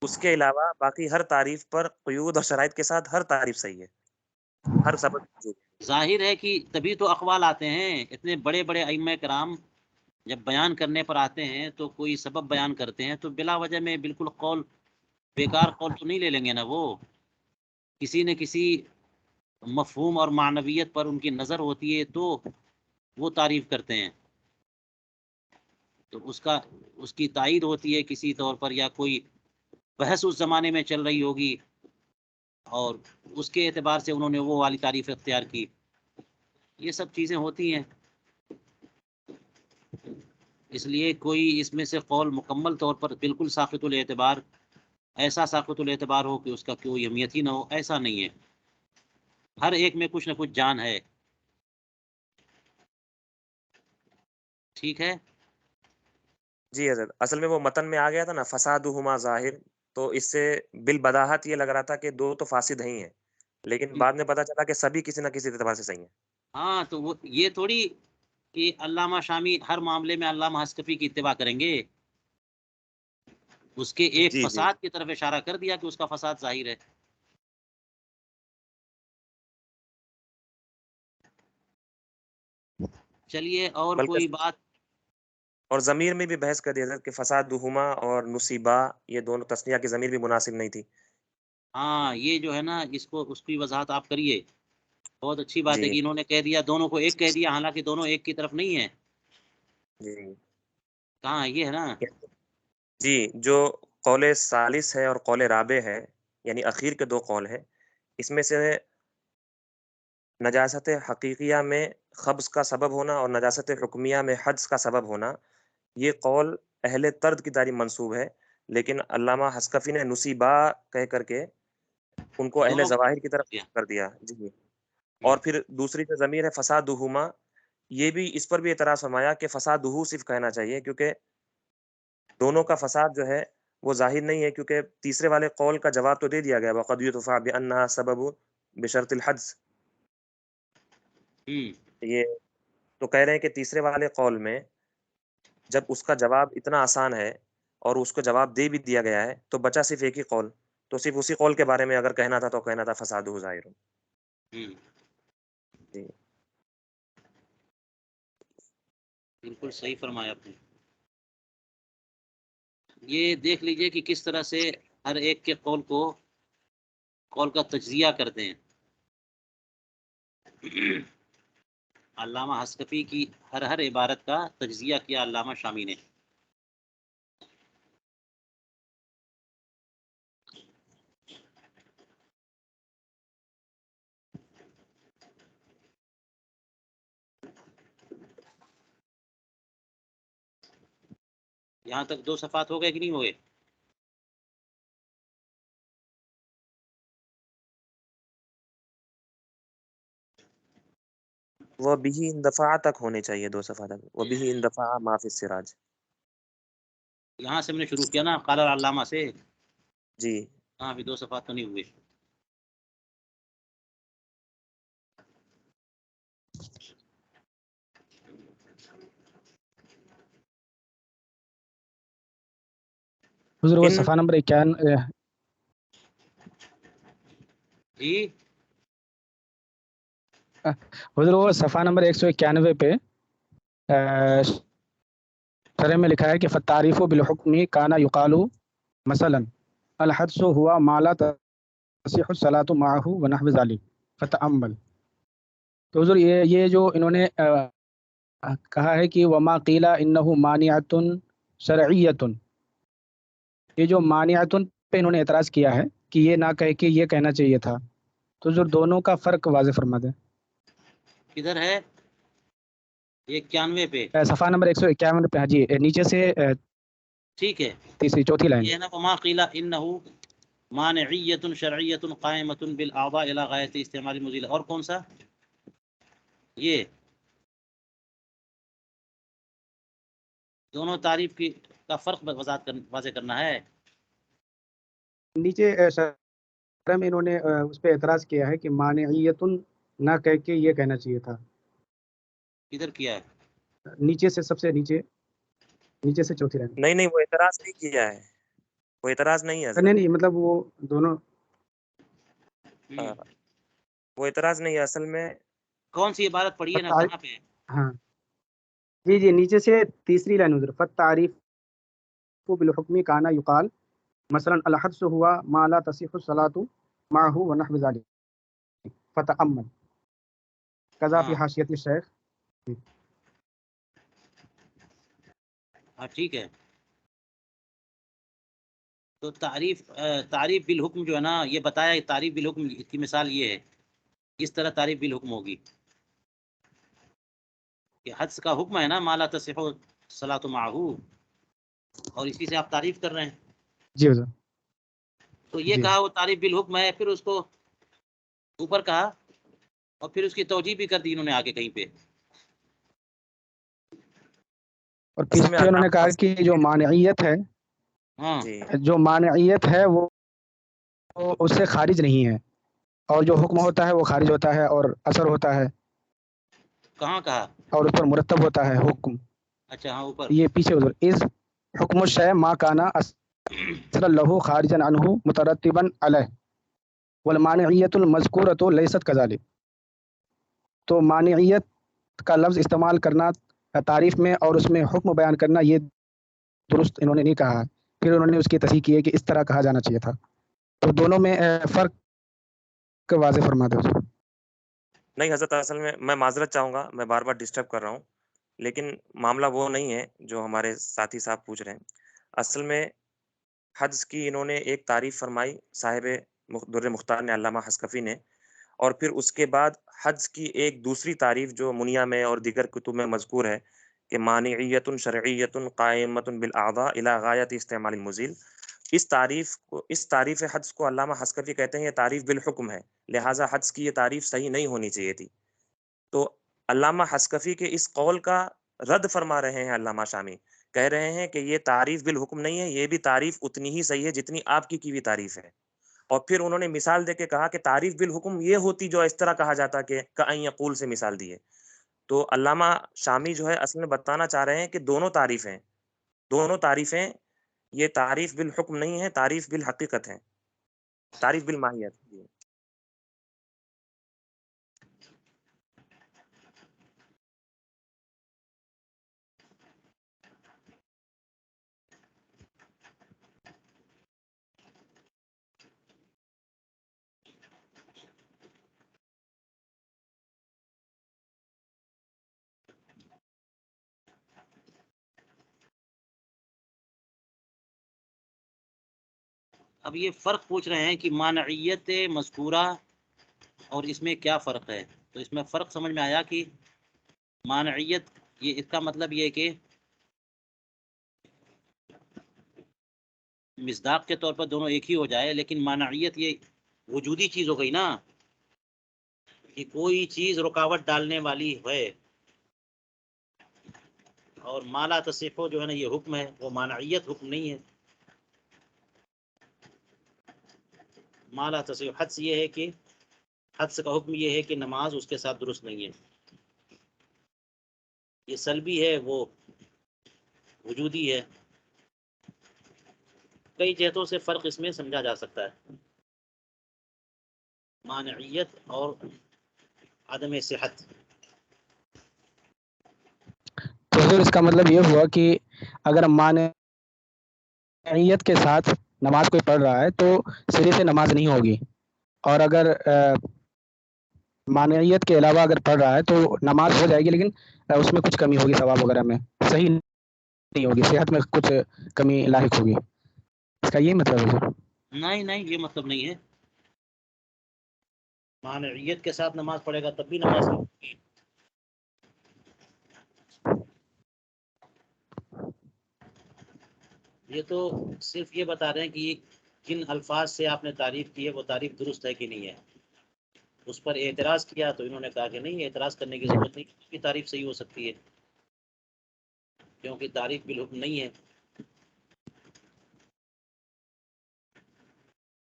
Speaker 2: اس کے علاوہ باقی ہر تعریف پر قیود اور شرائط کے ساتھ ہر تعریف صحیح ہے، ہر سبب.
Speaker 1: ظاہر ہے کہ تبھی تو اقوال آتے ہیں. اتنے بڑے بڑے ائمہ کرام جب بیان کرنے پر آتے ہیں تو کوئی سبب بیان کرتے ہیں تو بلا وجہ میں بالکل قول بیکار قول تو نہیں لے لیں گے نا. وہ کسی نہ کسی مفہوم اور معنویت پر ان کی نظر ہوتی ہے تو وہ تعریف کرتے ہیں. تو اس کی تائید ہوتی ہے کسی طور پر، یا کوئی بحث اس زمانے میں چل رہی ہوگی اور اس کے اعتبار سے انہوں نے وہ والی تعریف اختیار کی. یہ سب چیزیں ہوتی ہیں. اس لیے کوئی اس میں سے قول مکمل طور پر بالکل ساقط الاعتبار، ایسا ساقط الاعتبار ہو کہ اس کا کوئی اہمیت ہی نہ ہو، ایسا نہیں ہے. ہر ایک میں کچھ نہ کچھ جان ہے. ٹھیک ہے.
Speaker 2: جی حضرت، اصل میں وہ متن میں آ گیا تھا نا فسادہما ظاہر، تو اس سے بالبداہت یہ لگ رہا تھا کہ 2 تو فاسد ہی ہیں، لیکن بعد میں پتا چلا کہ سبھی کسی نہ کسی اعتبار سے صحیح ہیں.
Speaker 1: ہاں تو وہ یہ تھوڑی کہ علامہ شامی ہر معاملے میں علامہ حسکفی کی اتباع کریں گے. اس کے ایک
Speaker 2: جی جی
Speaker 1: فساد کی طرف اشارہ کر دیا کہ اس کا فساد ظاہر ہے. چلیے اور کوئی
Speaker 2: بلکہ
Speaker 1: بات.
Speaker 2: اور ضمیر میں بھی بحث کر دی حضرت کہ فسادہما اور نصیبہ یہ دونوں تسنیہ کی ضمیر بھی مناسب نہیں تھی.
Speaker 1: ہاں یہ جو ہے نا اس کی وضاحت آپ کریے. بہت اچھی بات ہے
Speaker 2: جی
Speaker 1: کہ انہوں نے کہہ دیا دونوں کو ایک کہہ دیا، حالانکہ دونوں ایک کی طرف نہیں ہے.
Speaker 2: جی
Speaker 1: کہاں یہ ہے نا.
Speaker 2: جی جو قول ثالث ہے اور قول رابع ہے، یعنی اخیر کے 2 قول ہیں، اس میں سے نجاست حقیقیہ میں خبز کا سبب ہونا اور نجاست حکمیہ میں حدث کا سبب ہونا، یہ قول اہل طرد کی طرف منسوب ہے، لیکن علامہ حسکفی نے نصیبہ کہہ کر کے ان کو اہل
Speaker 1: دونوں کو
Speaker 2: ظواہر کی طرف
Speaker 1: دیا.
Speaker 2: کر دیا. جی اور پھر دوسری جو ضمیر ہے فسادہما، یہ بھی اس پر بھی اعتراض فرمایا کہ فسادہو صرف کہنا چاہیے، کیونکہ دونوں کا فساد جو ہے وہ ظاہر نہیں ہے، کیونکہ تیسرے والے قول کا جواب تو دے دیا گیا وقد یدفع بانها سبب بشرط الحدث. یہ تو کہہ رہے ہیں کہ تیسرے والے قول میں جب اس کا جواب اتنا آسان ہے اور اس کو جواب دے بھی دیا گیا ہے تو بچا صرف ایک ہی قول، تو صرف اسی قول کے بارے میں اگر کہنا تھا تو کہنا تھا فسادہ ظاہر. جی
Speaker 1: بالکل صحیح فرمایا آپ نے. یہ دیکھ لیجئے کہ کس طرح سے ہر ایک کے قول کا تجزیہ کرتے ہیں. علامہ حسکفی کی ہر عبارت کا تجزیہ کیا علامہ شامی نے. یہاں تک 2 صفحات ہو گئے کہ نہیں ہوئے؟
Speaker 2: وہ بھی اندفاع تک ہونے چاہیے 2 صفحہ تک. وہ بھی اندفاع ما فی السراج.
Speaker 1: یہاں سے ہم نے شروع کیا نا قال العلامہ سے.
Speaker 2: جی
Speaker 1: ہاں ابھی 2 صفحات تو نہیں ہوئے.
Speaker 3: حضور وہ
Speaker 2: ان
Speaker 3: صفحہ نمبر 91
Speaker 1: جی
Speaker 3: حضور وہ صفحہ نمبر 191 پہ شرح میں لکھا ہے کہ فالتعریف بالحکم کانا یقال مثلا الحدث ہوا ما لا تصح الصلاۃ معه ونحو ذلك فتأمل. تو حضور یہ جو انہوں نے کہا ہے کہ وما قیل انه مانعۃ شرعیۃ، یہ جو مانعۃ پہ انہوں نے اعتراض کیا ہے کہ یہ نہ کہہ کے یہ کہنا چاہیے تھا، تو حضور دونوں کا فرق واضح فرما دیں.
Speaker 1: کدھر ہے؟ 91 پہ.
Speaker 3: صفحہ نمبر 151 پہ. ہاں جی نیچے سے
Speaker 1: ٹھیک ہے،
Speaker 3: تیسری چوتھی لائن.
Speaker 1: یہ ہے نا وما قیل انه مانعیۃ شرعیۃ قائمۃ بالاعضاء الى غایۃ استعمال المزیل. اور کون سا؟ یہ دونوں تعریف کا فرق واضح کرنا ہے.
Speaker 3: نیچے شرح میں انہوں نے اس پہ اعتراض کیا ہے کہ مانعیت نہ کہہ کے یہ کہنا چاہیے تھا.
Speaker 1: کدھر کیا ہے؟
Speaker 3: نیچے سے سب سے نیچے سے چوتھی لائن.
Speaker 2: نہیں وہ اعتراض نہیں کیا ہے، وہ اعتراض نہیں ہے
Speaker 3: نہیں
Speaker 2: حضرت.
Speaker 3: نہیں مطلب وہ دونوں
Speaker 2: وہ اعتراض نہیں ہے اصل میں.
Speaker 1: کون سی عبارت پڑھی ہے نا، کہاں پہ؟
Speaker 3: ہاں جی نیچے سے تیسری لائن حضور. فالتعریف بالحکم کانا یقال مثلا الحدث ہوا ما لا تصح الصلاۃ معه ونحو ذلك فتأمل کذا فی حاشیۃ الشیخ.
Speaker 1: ہاں ٹھیک ہے. تو تعریف بالحکم جو ہے نا، یہ بتایا تعریف بالحکم کی مثال یہ ہے، اس طرح تعریف بالحکم ہوگی کہ حدث کا حکم ہے نا ما لا تصح الصلاۃ معه، اور اسی سے آپ تعریف کر رہے ہیں.
Speaker 3: جی حضور.
Speaker 1: تو یہ
Speaker 3: جی
Speaker 1: کہا وہ تعریف بالحکم ہے، پھر اس کو اوپر کہا اور پھر اس کی توجیہ بھی کر دی انہوں نے آگے کہیں پہ.
Speaker 3: اور
Speaker 2: اصل میں
Speaker 3: پیچھے انہوں نے کہا کہ جو مانعیت ہے
Speaker 1: ہاں
Speaker 3: وہ اس سے خارج نہیں ہے، اور جو حکم ہوتا ہے وہ خارج ہوتا ہے اور اثر ہوتا ہے
Speaker 1: کہاں کہا؟
Speaker 3: اور اس پر مرتب ہوتا ہے حکم.
Speaker 1: اچھا ہاں اوپر.
Speaker 3: یہ پیچھے حضور اس حکم الشیء ما کانا اثر له خارجا عنه مترتبا علیہ والمانعیت المذکورۃ لیست کذالک. تو مانعیت کا لفظ استعمال کرنا تعریف میں اور اس میں حکم بیان کرنا یہ درست انہوں نے نہیں کہا. پھر انہوں نے اس کی تصحیح کی ہے کہ اس طرح کہا جانا چاہیے تھا. تو دونوں میں فرق واضح فرما دو.
Speaker 2: نہیں حضرت، اصل میں معذرت چاہوں گا، میں بار بار ڈسٹرب کر رہا ہوں، لیکن معاملہ وہ نہیں ہے جو ہمارے ساتھی صاحب پوچھ رہے ہیں. اصل میں حدث کی انہوں نے ایک تعریف فرمائی صاحب در مختار نے، علامہ حسکفی نے، اور پھر اس کے بعد حدث کی ایک دوسری تعریف جو منیا میں اور دیگر کتب میں مذکور ہے کہ مانعیت شرعیت قائمۃ بالاعضاء الی غایۃ استعمال المزیل. اس تعریف حدث کو علامہ حسکفی کہتے ہیں یہ تعریف بالحکم ہے، لہٰذا حدث کی یہ تعریف صحیح نہیں ہونی چاہیے تھی. تو علامہ حسکفی کے اس قول کا رد فرما رہے ہیں علامہ شامی، کہہ رہے ہیں کہ یہ تعریف بالحکم نہیں ہے، یہ بھی تعریف اتنی ہی صحیح ہے جتنی آپ کی ہوئی تعریف ہے. اور پھر انہوں نے مثال دے کے کہا کہ تعریف بالحکم یہ ہوتی جو اس طرح کہا جاتا کہ کأن یقول سے مثال دیے. تو علامہ شامی جو ہے اصل میں بتانا چاہ رہے ہیں کہ دونوں تعریفیں یہ تعریف بالحکم نہیں ہے، تعریف بالحقیقت ہے، تعریف بالماہیت.
Speaker 1: اب یہ فرق پوچھ رہے ہیں کہ مانعیت مذکورہ اور اس میں کیا فرق ہے. تو اس میں فرق سمجھ میں آیا کہ مانعیت یہ اس کا مطلب یہ ہے کہ مصداق کے طور پر دونوں ایک ہی ہو جائے، لیکن مانعیت یہ وجودی چیز ہو گئی نا، کہ کوئی چیز رکاوٹ ڈالنے والی ہے. اور مالا تصحیح جو ہے نا یہ حکم ہے، وہ مانعیت حکم نہیں ہے. مالا تصحیح حدس یہ ہے کہ حدس کا حکم یہ ہے کہ نماز اس کے ساتھ درست نہیں ہے. یہ سلبی ہے، وہ وجودی ہے. کئی جہتوں سے فرق اس میں سمجھا جا سکتا ہے، مانعیت اور عدم صحت.
Speaker 3: تو حضور اس کا مطلب یہ ہوا کہ اگر مانعیت کے ساتھ نماز کوئی پڑھ رہا ہے تو سرے سے نماز نہیں ہوگی، اور اگر مانعیت کے علاوہ اگر پڑھ رہا ہے تو نماز ہو جائے گی، لیکن اس میں کچھ کمی ہوگی، ثواب وغیرہ میں صحیح نہیں ہوگی، صحت میں کچھ کمی لاحق ہوگی. اس کا یہ مطلب ہے؟
Speaker 1: نہیں یہ مطلب نہیں ہے. مانعیت کے ساتھ نماز پڑھے گا تب بھی نماز نہیں ہوگی. یہ تو صرف یہ بتا رہے ہیں کہ جن الفاظ سے آپ نے تعریف کی ہے وہ تعریف درست ہے کہ نہیں ہے. اس پر اعتراض کیا تو انہوں نے کہا کہ نہیں، اعتراض کرنے کی ضرورت نہیں، اس کی تعریف صحیح ہو سکتی ہے کیونکہ تعریف بالحکم نہیں ہے.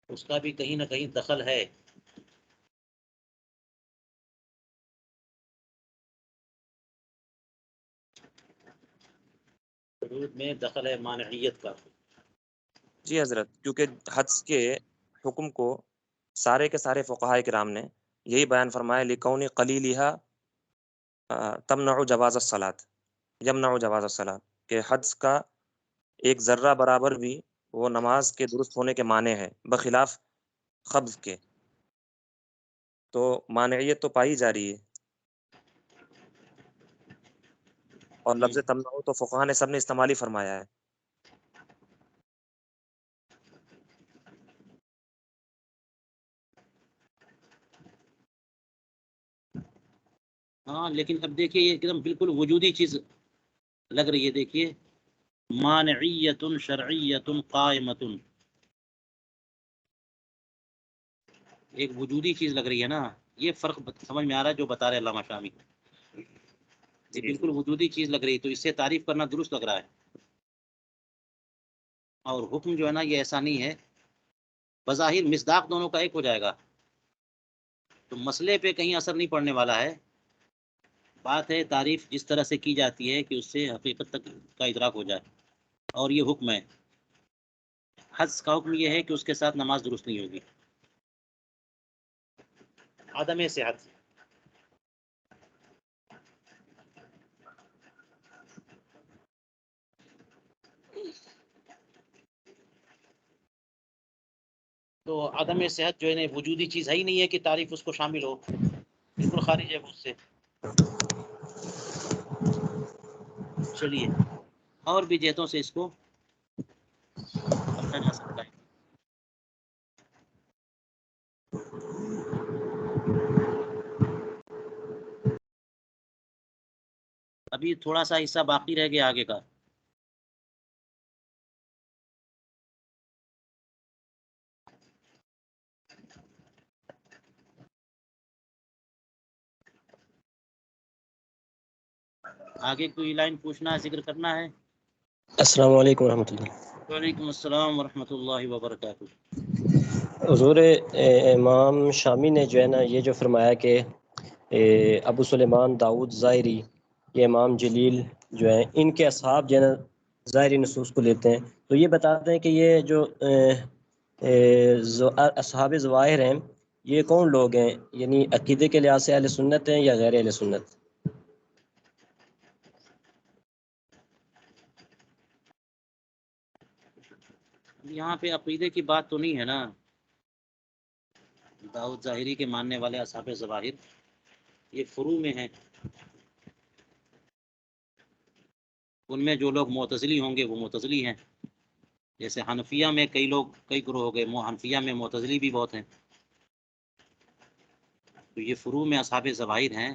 Speaker 1: اس کا بھی کہیں نہ کہیں دخل ہے. حدود میں دخل ہے مانعیت کا.
Speaker 2: جی حضرت، کیونکہ حدس کے حکم کو سارے کے سارے فقہائے کرام نے یہی بیان فرمایا، لکون قلیلھا تمنع جواز الصلاۃ، یمنع جواز الصلاۃ، کہ حدس کا ایک ذرہ برابر بھی وہ نماز کے درست ہونے کے معنی ہے، بخلاف خبض کے. تو مانعیت تو پائی جا رہی ہے، اور لفظ تمنع تو فقہا نے سب نے استعمال ہی فرمایا ہے.
Speaker 1: ہاں لیکن اب دیکھیے یہ ایک دم بالکل وجودی چیز لگ رہی ہے. دیکھیے مانعیت شرعیت قائمت، ایک وجودی چیز لگ رہی ہے نا. یہ فرق سمجھ میں آ رہا ہے جو بتا رہے علامہ شامی. یہ
Speaker 2: جی
Speaker 1: بالکل وجودی چیز لگ رہی ہے، تو اس سے تعریف کرنا درست لگ رہا ہے. اور حکم جو ہے نا یہ ایسا نہیں ہے. بظاہر مصداق دونوں کا ایک ہو جائے گا تو مسئلے پہ کہیں اثر نہیں پڑنے والا ہے. بات ہے تعریف جس طرح سے کی جاتی ہے کہ اس سے حقیقت تک کا ادراک ہو جائے. اور یہ حکم ہے. حدس کا حکم یہ ہے کہ اس کے ساتھ نماز درست نہیں ہوگی. عدم صحت. تو عدم صحت جو ہے نا وجودی چیز ہے ہی نہیں ہے کہ تعریف اس کو شامل ہو، بالکل خارج ہے اس سے. چلیے اور بھی جہتوں سے اس کو سمجھا جا سکتا ہے. ابھی تھوڑا سا حصہ باقی رہ گیا آگے کا. آگے کوئی لائن پوچھنا ہے، ذکر کرنا ہے؟
Speaker 4: السلام علیکم ورحمۃ اللہ.
Speaker 1: وعلیکم السلام ورحمۃ اللہ وبرکاتہ.
Speaker 4: حضور امام شامی نے جو ہے نا یہ جو فرمایا کہ ابو سلیمان داؤد ظاہری، یہ امام جلیل جو ہیں، ان کے اصحاب جو ہے نا ظاہری نصوص کو لیتے ہیں، تو یہ بتاتے ہیں کہ یہ جو اصحاب ظواہر ہیں یہ کون لوگ ہیں؟ یعنی عقیدے کے لحاظ سے اہل سنت ہیں یا غیر اہل سنت؟
Speaker 1: یہاں پہ عقیدے کی بات تو نہیں ہے نا. داؤد ظاہری کے ماننے والے اصحاب ظواہر یہ فروع میں ہیں. ان میں جو لوگ معتزلی ہوں گے وہ معتزلی ہیں، جیسے حنفیہ میں کئی لوگ کئی گروہ ہو گئے، حنفیہ میں معتزلی بھی بہت ہیں، تو یہ فروع میں اصحاب ظواہر ہیں،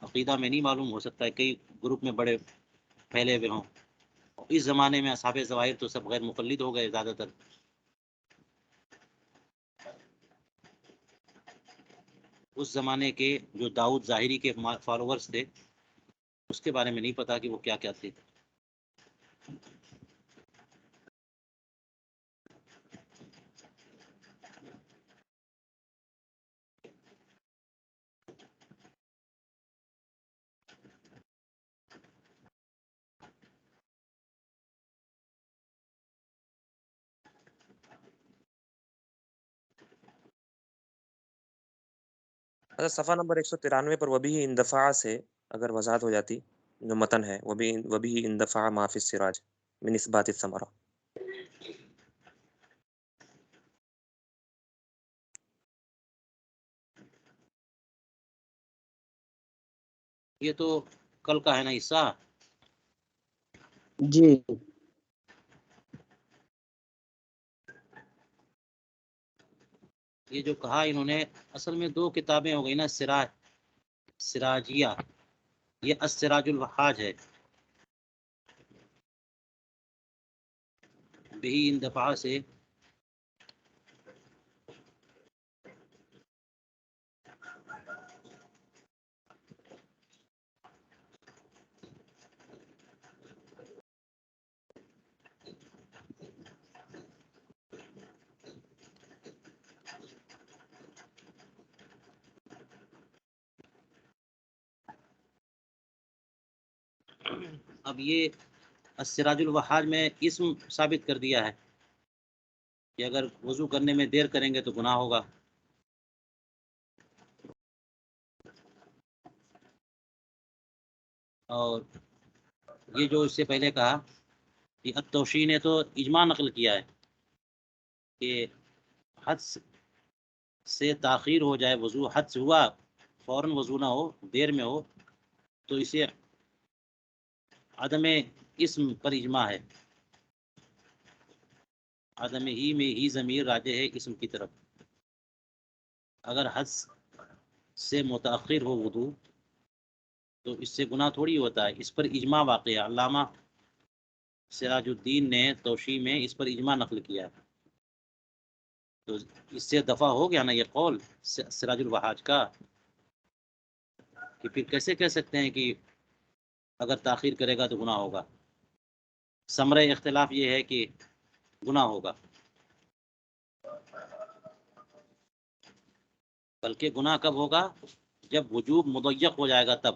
Speaker 1: عقیدہ میں نہیں معلوم، ہو سکتا ہے کئی گروپ میں بڑے پھیلے ہوئے ہوں۔ اس زمانے میں اصحاب ظواہر تو سب غیر مقلد ہو گئے زیادہ تر۔ اس زمانے کے جو داؤد ظاہری کے فالوورز تھے، اس کے بارے میں نہیں پتا کہ وہ کیا کیا تھے۔
Speaker 2: اگر صفحہ نمبر 193 پر وبی اندفاع سے اگر وضاحت ہو جاتی، جو متن ہے وبی اندفاع ما فی السراج من اثبات الثمرہ۔
Speaker 1: یہ تو کل کا ہے نا حصہ؟
Speaker 3: جی
Speaker 1: یہ جو کہا انہوں نے، اصل میں دو کتابیں ہو گئی نا، سراجیہ، یہ السراج الوحاج ہے، بہی اندفاع سے اب یہ السراج الوحاج میں اسم ثابت کر دیا ہے کہ اگر وضو کرنے میں دیر کریں گے تو گناہ ہوگا۔ اور یہ جو اس سے پہلے کہا کہ التوشی نے تو اجماع نقل کیا ہے کہ حد سے تاخیر ہو جائے وضو، حد سے ہوا فوراً وضو نہ ہو، دیر میں ہو، تو اسے عدم اسم پر اجماع ہے، عدم ہی میں ہی ضمیر راجع ہے اسم کی طرف۔ اگر حد سے متاخر ہو وضو تو اس سے گناہ تھوڑی ہوتا ہے، اس پر اجماع واقع ہے۔ علامہ سراج الدین نے توشیح میں اس پر اجماع نقل کیا ہے، تو اس سے دفع ہو گیا نا یہ قول سراج الوحاج کا، کہ پھر کیسے کہہ سکتے ہیں کہ اگر تاخیر کرے گا تو گناہ ہوگا؟ ثمرہ اختلاف یہ ہے کہ گناہ ہوگا، بلکہ گناہ کب ہوگا؟ جب وجوب مضیق ہو جائے گا تب،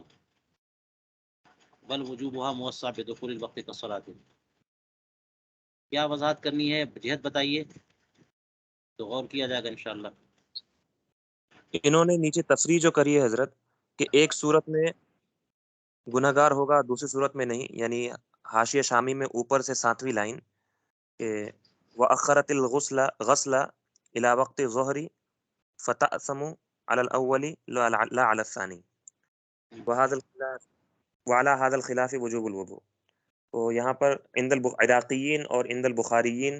Speaker 1: بل وجوبها موسع بدخول الوقت كالصلاة۔ کیا وضاحت کرنی ہے، جہت بتائیے تو غور کیا جائے گا انشاءاللہ۔
Speaker 2: انہوں نے نیچے تفریح جو کری ہے حضرت، کہ ایک صورت میں گناہگار ہوگا، دوسری صورت میں نہیں، یعنی حاشیہ شامی میں اوپر سے 7ویں لائن کہ وَأَخَّرَتِ الْغُسْلَ غَسْلَ إِلَى وَقْتِ الظُّهْرِ فَتَأْثَمُ عَلَى الْأَوَّلِ لَا عَلَى الثَّانِي وَعَلَى هَذَا الْخِلَافِ وُجُوبُ الْوُضُوء۔ تو یہاں پر عند العراقیین اور عند البخاریین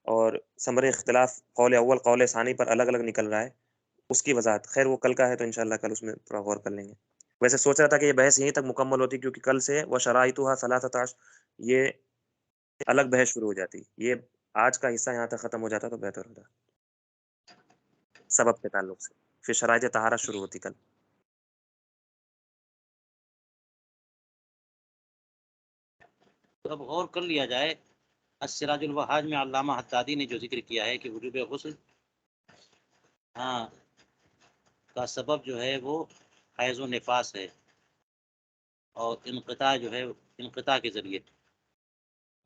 Speaker 2: اور ثمر اختلاف قول اول قول ثانی پر الگ الگ نکل رہا ہے، اس کی وضاحت خیر وہ کل کا ہے، تو انشاءاللہ کل اس میں تھوڑا غور کر لیں گے۔ ویسے سوچ رہا تھا کہ یہ بحث یہیں تک مکمل ہوتی، کیونکہ کل سے وہ شرائطها 13 یہ الگ بحث شروع ہو جاتی، یہ آج کا حصہ یہاں تک ختم ہو جاتا تو بہتر ہوتا سبب کے تعلق سے، پھر شرائط طہارت شروع ہوتی کل۔
Speaker 1: تو اب غور کر لیا جائے، السراج الوحاج میں علامہ حدادی نے جو ذکر کیا ہے کہ وجوب غسل کا سبب جو ہے وہ حیض و نفاس ہے، اور انقطاع جو ہے انقطاع کے ذریعے،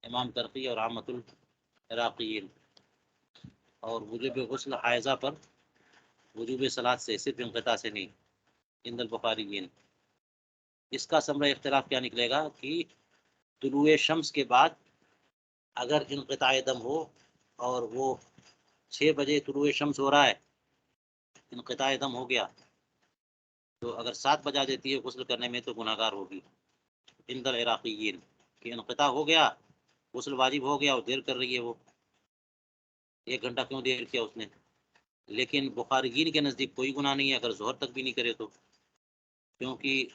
Speaker 1: امام ترقی اور عامۃ العراقیین، اور وجوب غسل حائضہ پر وجوب صلاۃ سے، صرف انقطاع سے نہیں، عند البخاریین۔ اس کا ثمرہ اختلاف کیا نکلے گا کہ طلوع شمس کے بعد اگر انقطاع دم ہو، اور وہ 6 بجے طلوع شمس ہو رہا ہے، انقطاع دم ہو گیا، تو اگر 7 بجا دیتی ہے غسل کرنے میں تو گناہگار ہوگی عند العراقیین، کہ انقطاع ہو گیا غسل واجب ہو گیا اور دیر کر رہی ہے وہ، 1 گھنٹہ کیوں دیر کیا اس نے؟ لیکن بخاریین کے نزدیک کوئی گناہ نہیں ہے اگر ظہر تک بھی نہیں کرے تو، کیونکہ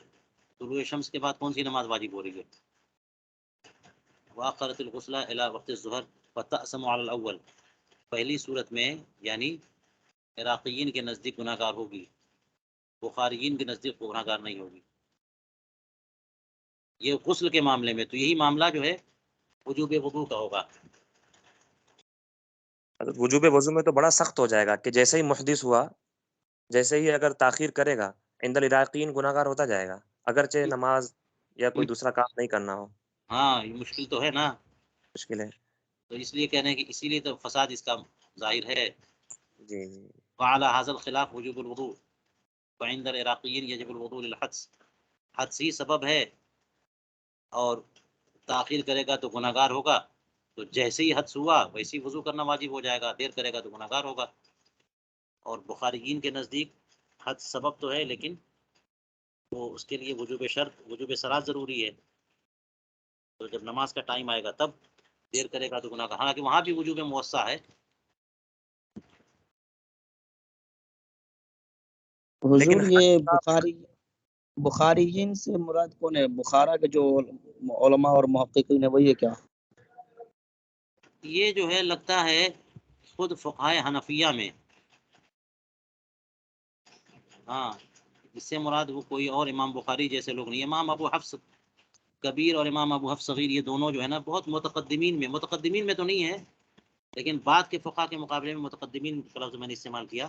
Speaker 1: طلوع شمس کے بعد کون سی نماز واجب ہو رہی ہے؟ وآخرت الغسل الی وقت الظہر فتأسم علی الاول، پہلی صورت میں یعنی عراقیین کے نزدیک گناہ گار ہوگی، بخاریین کے نزدیک گناہ گار نہیں ہوگی، یہ غسل کے معاملے میں۔ تو یہی معاملہ جو ہے وجوب وضو کا ہوگا۔
Speaker 2: وجوب وضو میں تو بڑا سخت ہو جائے گا کہ جیسے ہی محدث ہوا، جیسے ہی اگر تاخیر کرے گا عند العراقیین گناہ گار ہوتا جائے گا، اگرچہ نماز یا کوئی دوسرا کام نہیں کرنا ہو۔
Speaker 1: ہاں یہ مشکل تو ہے نا،
Speaker 2: مشکل ہے۔
Speaker 1: تو اس لیے کہنے کہ اسی لیے تو فساد اس کا ظاہر ہے۔
Speaker 2: جی
Speaker 1: وعلى هذا الخلاف وجوب الوضوء فعند العراقیین یجب الوضوء للحدث، حدث ہی سبب ہے اور تاخیر کرے گا تو گناہ گار ہوگا، تو جیسے ہی حدث ہوا ویسے ہی وضو کرنا واجب ہو جائے گا، دیر کرے گا تو گناہ گار ہوگا۔ اور بخاریین کے نزدیک حدث سبب تو ہے لیکن وہ اس کے لیے وجوب شرط وجوب صلاۃ ضروری ہے، تو جب نماز کا ٹائم آئے گا تب دیر کرے گا تو گناہ گار۔ حالانکہ وہاں بھی وجوب موسع ہے۔
Speaker 2: لیکن
Speaker 5: حضور یہ بخاریین سے مراد کون ہے؟ بخارا کے جو علماء اور محققین ہیں وہی ہے کیا؟
Speaker 1: یہ جو ہے لگتا ہے خود فقہائے حنفیہ میں، ہاں اس سے مراد وہ کوئی اور امام بخاری جیسے لوگ نہیں۔ امام ابو حفص کبیر اور امام ابو حفص صغیر یہ دونوں جو ہے نا بہت متقدمین میں تو نہیں ہے، لیکن بعد کے فقہا کے مقابلے میں متقدمین کا لفظ میں نے استعمال کیا۔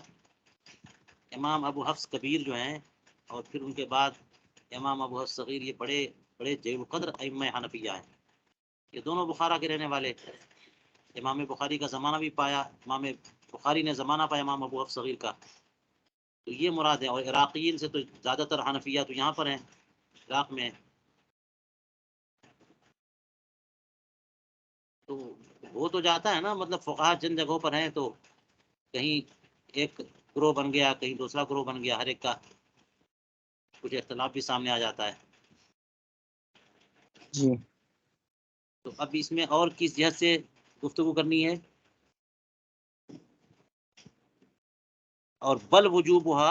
Speaker 1: امام ابو حفص کبیر جو ہیں اور پھر ان کے بعد امام ابو حفص صغیر، یہ بڑے بڑے جلیل القدر ائمہ حنفیہ ہیں، یہ دونوں بخارا کے رہنے والے۔ امام بخاری کا زمانہ بھی پایا، امام بخاری نے زمانہ پایا امام ابو حفص صغیر کا، تو یہ مراد ہے۔ اور عراقیین سے تو زیادہ تر حنفیہ تو یہاں پر ہیں عراق میں، تو وہ تو جاتا ہے نا، مطلب فقہا جن جگہوں پر ہیں تو کہیں ایک گروہ بن گیا، کہیں دوسرا گروہ بن گیا، ہر ایک کا کچھ اختلاف بھی سامنے آ جاتا ہے۔
Speaker 5: جی
Speaker 1: تو اب اس میں اور کس جہت سے گفتگو کرنی ہے؟ اور بل وجوبھا،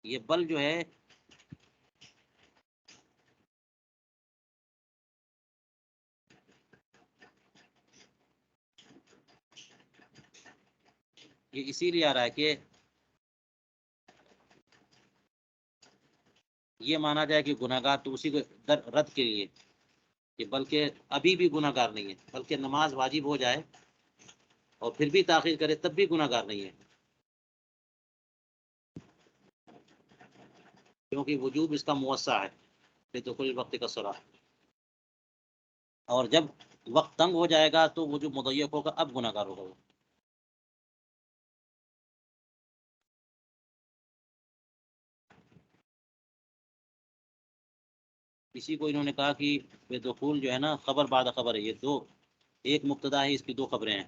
Speaker 1: یہ بل جو ہے یہ اسی لیے آ رہا ہے کہ یہ مانا جائے کہ گناہ گار تو اسی کو رد کے لیے کہ بلکہ ابھی بھی گناہ گار نہیں ہے، بلکہ نماز واجب ہو جائے اور پھر بھی تاخیر کرے تب بھی گناہ گار نہیں ہے، کیونکہ وجوب اس کا موسع ہے تو کوئی وقت کا صلاح، اور جب وقت تنگ ہو جائے گا تو وجوب مضیق ہوگا، اب گناہ گار ہوگا وہ۔ اسی کو انہوں نے کہا کہ بے دخول جو ہے نا خبر بعد خبر ہے، یہ دو، ایک مبتدا ہے اس کی دو خبریں ہیں،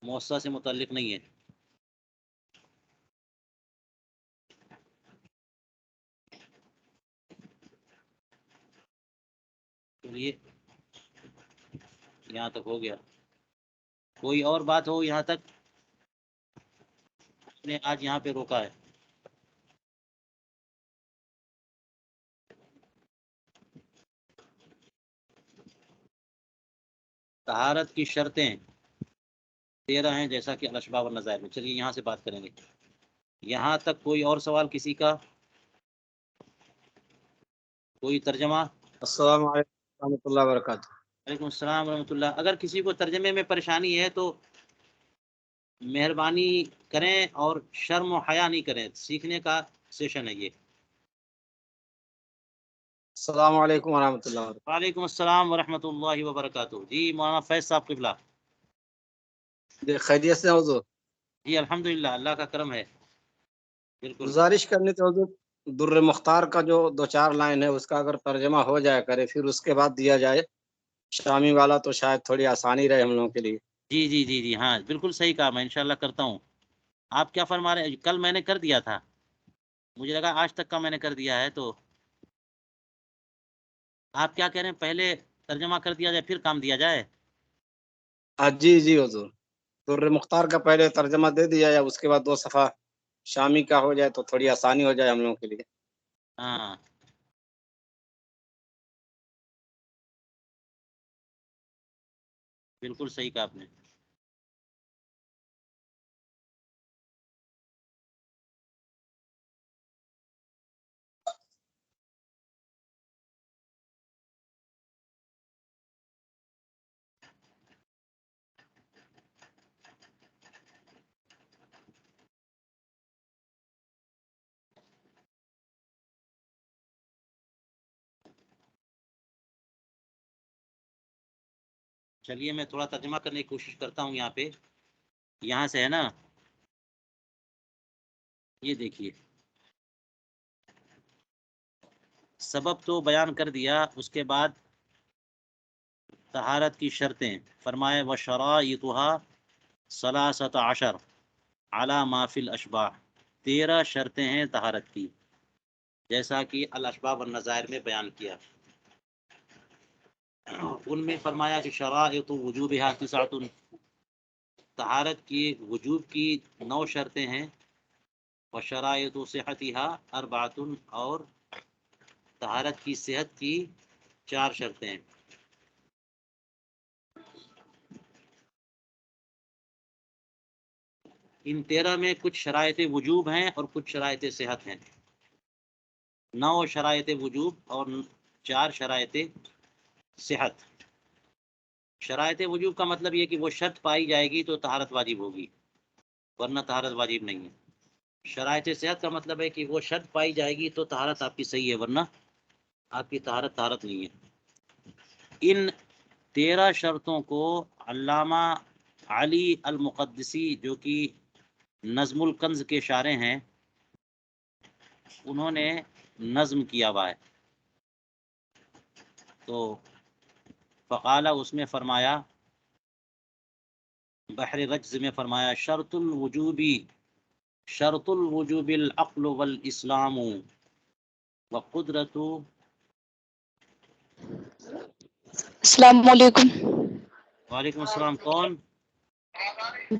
Speaker 1: موسع سے متعلق نہیں ہے۔ چلیے یہاں تک ہو گیا، کوئی اور بات ہو یہاں تک؟ نے آج یہاں پہ روکا ہے۔ طہارت کی شرطیں 13 ہیں جیسا کہ الاشباح والنظائر میں۔ چلیے یہاں سے بات کریں گے، یہاں تک کوئی اور سوال کسی کا؟ کوئی ترجمہ؟
Speaker 6: السلام علیکم ورحمۃ اللہ وبرکاتہ۔
Speaker 1: وعلیکم السلام ورحمۃ اللہ۔ اگر کسی کو ترجمے میں پریشانی ہے تو مہربانی کریں اور شرم و حیا نہیں کریں، سیکھنے کا سیشن ہے یہ۔
Speaker 6: السلام علیکم ورحمۃ اللہ وبرکاتہ۔
Speaker 1: وعلیکم السلام ورحمۃ اللہ وبرکاتہ۔ جی مولانا فیض صاحب قبلہ۔
Speaker 6: جی خیریت سے حضور؟
Speaker 1: جی الحمدللہ، اللہ کا کرم ہے، بالکل۔
Speaker 6: گزارش کرنی تھی حضور، در مختار کا جو 2-4 لائن ہے اس کا اگر ترجمہ ہو جائے کرے پھر اس کے بعد دیا جائے شامی والا تو شاید تھوڑی آسانی رہے ہم لوگوں کے لیے۔
Speaker 1: جی جی جی جی ہاں بالکل صحیح کہا، میں انشاءاللہ کرتا ہوں۔ آپ کیا فرما رہے ہیں؟ کل میں نے کر دیا تھا، مجھے لگا آج تک کا میں نے کر دیا ہے، تو آپ کیا کہہ رہے ہیں؟ پہلے ترجمہ کر دیا جائے پھر کام دیا جائے؟
Speaker 6: جی جی حضور، در مختار کا پہلے ترجمہ دے دیا جائے، اس کے بعد 2 صفحہ شامی کا ہو جائے تو تھوڑی آسانی ہو جائے ہم لوگوں کے لیے۔
Speaker 1: ہاں بالکل صحیح کہا آپ نے۔ چلیے میں تھوڑا ترجمہ کرنے کی کوشش کرتا ہوں۔ یہاں پہ یہاں سے ہے نا، یہ دیکھیے سبب تو بیان کر دیا، اس کے بعد طہارت کی شرطیں فرمائے وشرائطها 13 علی ما فی الاشباح، 13 شرطیں ہیں طہارت کی، جیسا کہ الاشباح والنظائر میں بیان کیا۔ ان میں فرمایا کہ شرائط وجوبها 9، طہارت کی وجوب کی 9 شرطیں ہیں، وشرائط صحتها 4، اور طہارت کی صحت کی 4 شرطیں ہیں۔ ان 13 میں کچھ شرائط وجوب ہیں اور کچھ شرائط صحت ہیں۔ 9 شرائط وجوب اور 4 شرائط صحت۔ شرائط وجوب کا مطلب یہ کہ وہ شرط پائی جائے گی تو طہارت واجب ہوگی، ورنہ طہارت واجب نہیں ہے۔ شرائط صحت کا مطلب ہے کہ وہ شرط پائی جائے گی تو طہارت آپ کی صحیح ہے، ورنہ آپ کی طہارت نہیں ہے۔ ان 13 شرطوں کو علامہ علی المقدسی جو کہ نظم الکنز کے شارح ہیں، انہوں نے نظم کیا ہوا ہے۔ تو فقالہ اس میں فرمایا، بحر رجز میں فرمایا شرط الوجوب العقل والاسلام وقدرت۔
Speaker 7: السلام علیکم۔
Speaker 1: وعلیکم السلام، کون؟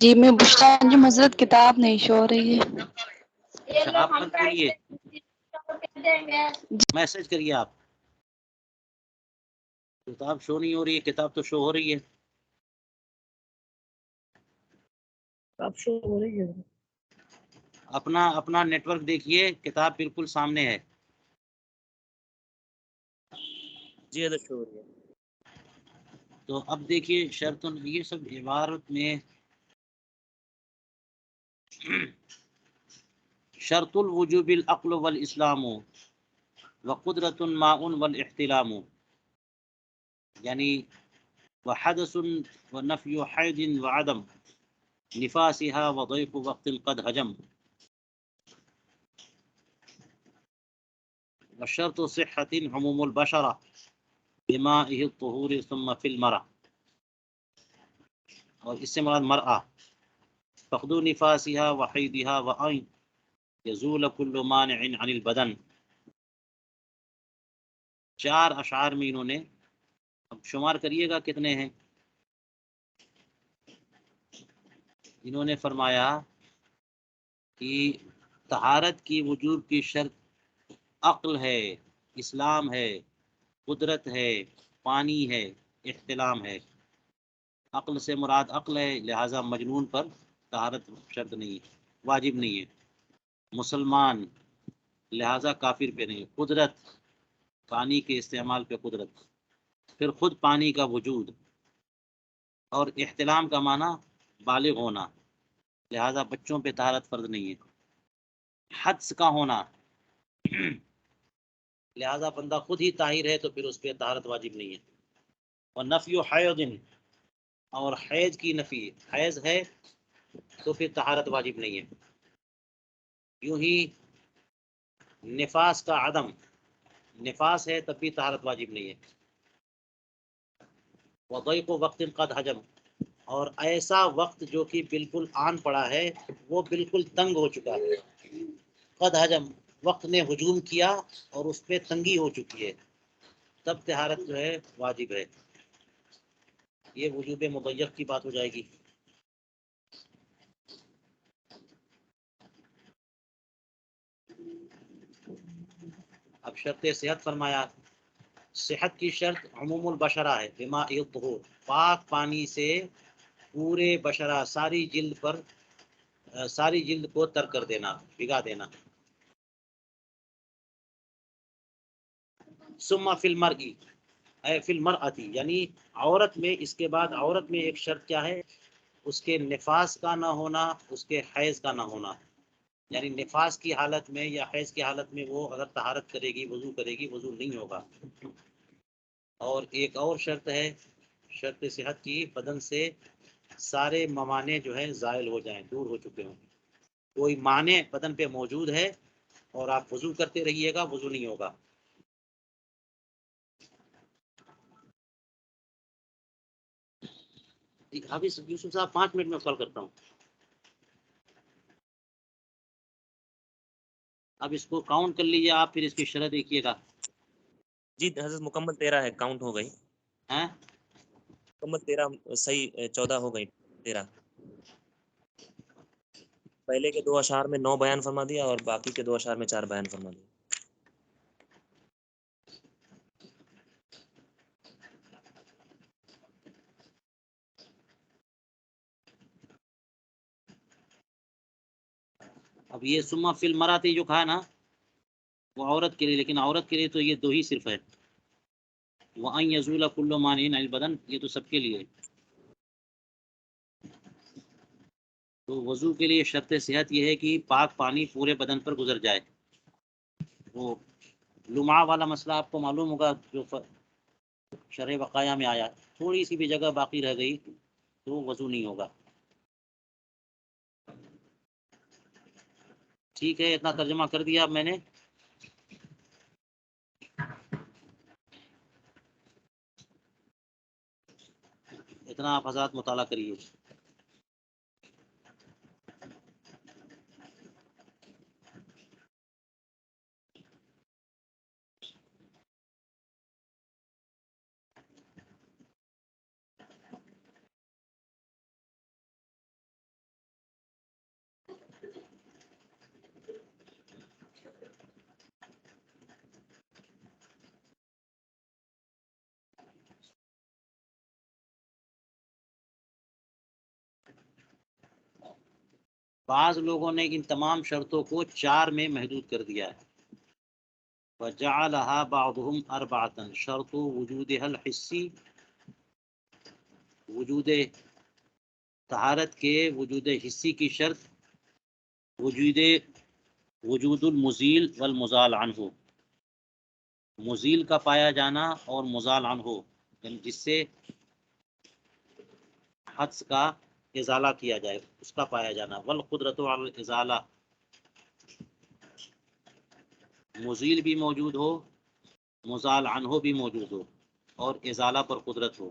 Speaker 7: جی میں بشریٰ جی، معذرت کتاب نہیں شو ہو رہی ہے۔
Speaker 1: اچھا آپ مت بولیے، میسج کریے آپ۔ کتاب شو نہیں ہو رہی ہے، کتاب تو شو ہو رہی ہے۔
Speaker 7: کتاب شو ہو رہی ہے۔
Speaker 1: اپنا نیٹ ورک دیکھیے، کتاب بالکل سامنے ہے۔
Speaker 2: جی حضرت شو ہو رہی ہے۔
Speaker 1: تو اب دیکھیے شرط، یہ سب عبارت میں شرط الوجوب العقل والاسلام وقدرت ماء والاحتلام، یعنی وحدث ونفی حید وعدم نفاسها وضيق وقت قد هجم، وشرط صحة عموم البشرة بمائه الطهور ثم في المرأة، اور اس سے مراد مرأة، فقد نفاسها وحیدها وأن يزول كل مانع عن البدن۔ 4 اشعار میں انہوں نے، اب شمار کریے گا کتنے ہیں۔ انہوں نے فرمایا کہ طہارت کی وجوب کی شرط عقل ہے، اسلام ہے، قدرت ہے، پانی ہے، احتلام ہے۔ عقل سے مراد عقل ہے، لہٰذا مجنون پر طہارت شرط نہیں ہے، واجب نہیں ہے۔ مسلمان، لہٰذا کافر پہ نہیں۔ قدرت، پانی کے استعمال پہ قدرت، پھر خود پانی کا وجود، اور احتلام کا معنی بالغ ہونا، لہٰذا بچوں پہ طہارت فرض نہیں ہے۔ حدث کا ہونا، لہٰذا بندہ خود ہی طاہر ہے تو پھر اس پہ طہارت واجب نہیں ہے۔ اور نفی حیض، اور حیض کی نفی، حیض ہے تو پھر طہارت واجب نہیں ہے۔ یوں ہی نفاس کا عدم، نفاس ہے تب بھی طہارت واجب نہیں ہے۔ وضیق وقت قد حجم، اور ایسا وقت جو کہ بالکل آن پڑا ہے، وہ بالکل تنگ ہو چکا ہے۔ قد حجم، وقت نے ہجوم کیا اور اس پہ تنگی ہو چکی ہے، تب طہارت جو ہے واجب ہے۔ یہ وجوب مضیق کی بات ہو جائے گی. اب شرط صحت فرمایا، صحت کی شرط عموم البشرہ ہے، بماء الطہور، پاک پانی سے پورے بشرہ ساری جلد کو تر کر دینا، بھگا دینا. ثم فی المرء فی المرأتی، یعنی عورت میں، اس کے بعد عورت میں ایک شرط کیا ہے؟ اس کے نفاس کا نہ ہونا، اس کے حیض کا نہ ہونا. یعنی نفاس کی حالت میں یا حیض کی حالت میں وہ اگر طہارت کرے گی، وضو کرے گی، وضو نہیں ہوگا. اور ایک اور شرط ہے شرط صحت کی، بدن سے سارے ممانع جو ہیں زائل ہو جائیں، دور ہو چکے ہوں. کوئی مانع بدن پہ موجود ہے اور آپ وضو کرتے رہیے گا، وضو نہیں ہوگا. ابھی یوسف صاحب 5 منٹ میں کال کرتا ہوں. اب اس کو کاؤنٹ کر لیجیے آپ، پھر اس کی شرح دیکھیے گا.
Speaker 2: جی حضرت مکمل 13 ہے، کاؤنٹ ہو گئی.
Speaker 1: ہیں
Speaker 2: مکمل 13 صحیح، 14 ہو گئی 13. پہلے کے 2 اشعار میں 9 بیان فرما دیا اور باقی کے 2 اشعار میں 4 بیان فرما دیا.
Speaker 1: اب یہ ثم فی المرأتی جو کہا نا، وہ عورت کے لیے، لیکن عورت کے لیے تو یہ 2 ہی صرف ہے. وَأَن يَزُولَ كُلُّ مَانِعٍ عَنِ الْبَدَنِ، یہ تو سب کے لیے ہے. تو وضو کے لیے شرط صحت یہ ہے کہ پاک پانی پورے بدن پر گزر جائے. وہ لمعہ والا مسئلہ آپ کو معلوم ہوگا، جو شرح بقایا میں آیا. تھوڑی سی بھی جگہ باقی رہ گئی تو وضو نہیں ہوگا. ٹھیک ہے، اتنا ترجمہ کر دیا اب میں نے. اتنا آپ حضرات مطالعہ کریے. بعض لوگوں نے ان تمام شرطوں کو 4 میں محدود کر دیا ہے. وَجَعَلَهَا بَعْضُهُمْ أَرْبَعَةً شرط وجودها الحسی، وجود طہارت کے وجود حسی کی شرط وجود المزیل والمزال عنہ، مزیل کا پایا جانا اور مزال عنہ، یعنی جس سے حدث کا ازالہ کیا جائے، اس کا پایا جانا. والقدرت علی الازالہ، مزیل بھی موجود ہو، مزال عنہ بھی موجود ہو، اور ازالہ پر قدرت ہو.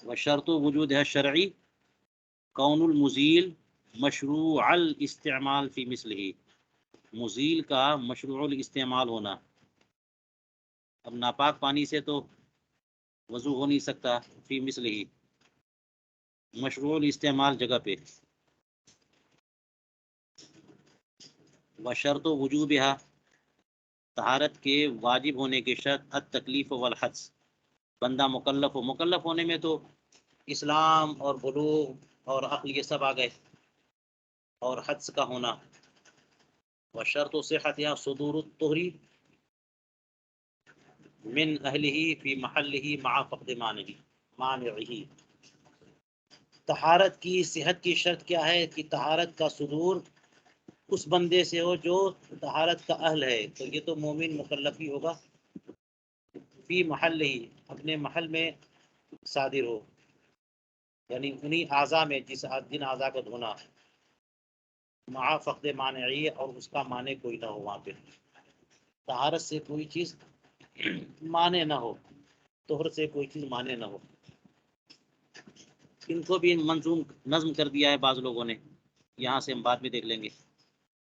Speaker 1: وشرط وجودها الشرعی کون المزیل مشروع الاستعمال فی مثلہ، مزیل کا مشروع الاستعمال ہونا. اب ناپاک پانی سے تو وضو ہو نہیں سکتا، فی مثلہ مشروع الاستعمال جگہ پہ. وشرط وجوبها، طہارت کے واجب ہونے کی شرط التکلیف والحدث، بندہ مکلف ہو. مکلف ہونے میں تو اسلام اور بلوغ اور عقل یہ سب آ گئے، اور حدث کا ہونا. وشرط صحت یا صدور الطہری من اہلہ فی محلہ مع فقد مانعہ. طہارت کی صحت کی شرط کیا ہے؟ کہ طہارت کا صدور اس بندے سے ہو جو طہارت کا اہل ہے. تو یہ تو مومن مکلف ہی ہوگا. فی محلہ، اپنے محل میں صادر ہو، یعنی انہی اعضاء میں جن اعضاء کو دھونا. مع فقد مانعی، اور اس کا مانع کوئی نہ ہو وہاں پہ. طہارت سے کوئی چیز مانع نہ ہو، طہر سے کوئی چیز مانع نہ ہو. ان کو بھی منظوم نظم کر دیا ہے بعض لوگوں نے. یہاں سے ہم بعد میں دیکھ لیں گے.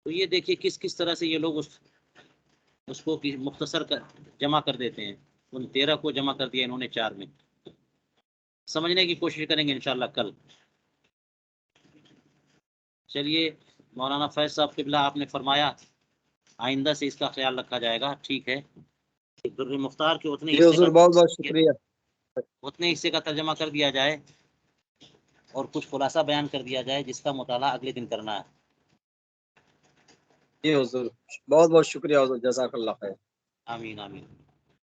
Speaker 1: تو یہ دیکھیے کس طرح سے یہ لوگ اس کو مختصر جمع کر دیتے ہیں. ان 13 کو جمع کر دیا انہوں نے 4 میں. سمجھنے کی کوشش کریں گے انشاءاللہ کل. چلیے مولانا فیض صاحب قبلہ آپ نے فرمایا آئندہ سے اس کا خیال رکھا جائے گا. ٹھیک ہے. در مختار کے اتنے
Speaker 6: جی حضور بہت بہت شکریہ.
Speaker 1: اتنے حصے کا ترجمہ کر دیا جائے اور کچھ خلاصہ بیان کر دیا جائے جس کا مطالعہ اگلے دن کرنا ہے.
Speaker 6: جی حضور بہت بہت شکریہ حضور. جزاک اللہ خیر.
Speaker 1: آمین آمین.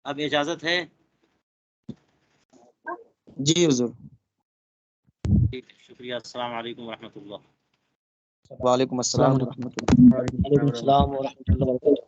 Speaker 1: اب اجازت ہے.
Speaker 5: جی حضور.
Speaker 1: ٹھیک ہے. شکریہ. السلام علیکم ورحمۃ اللہ.
Speaker 5: وعلیکم السلام
Speaker 3: السلام
Speaker 5: ورحمۃ اللہ.
Speaker 4: وعلیکم السلام ورحمۃ اللہ وبرکاتہ.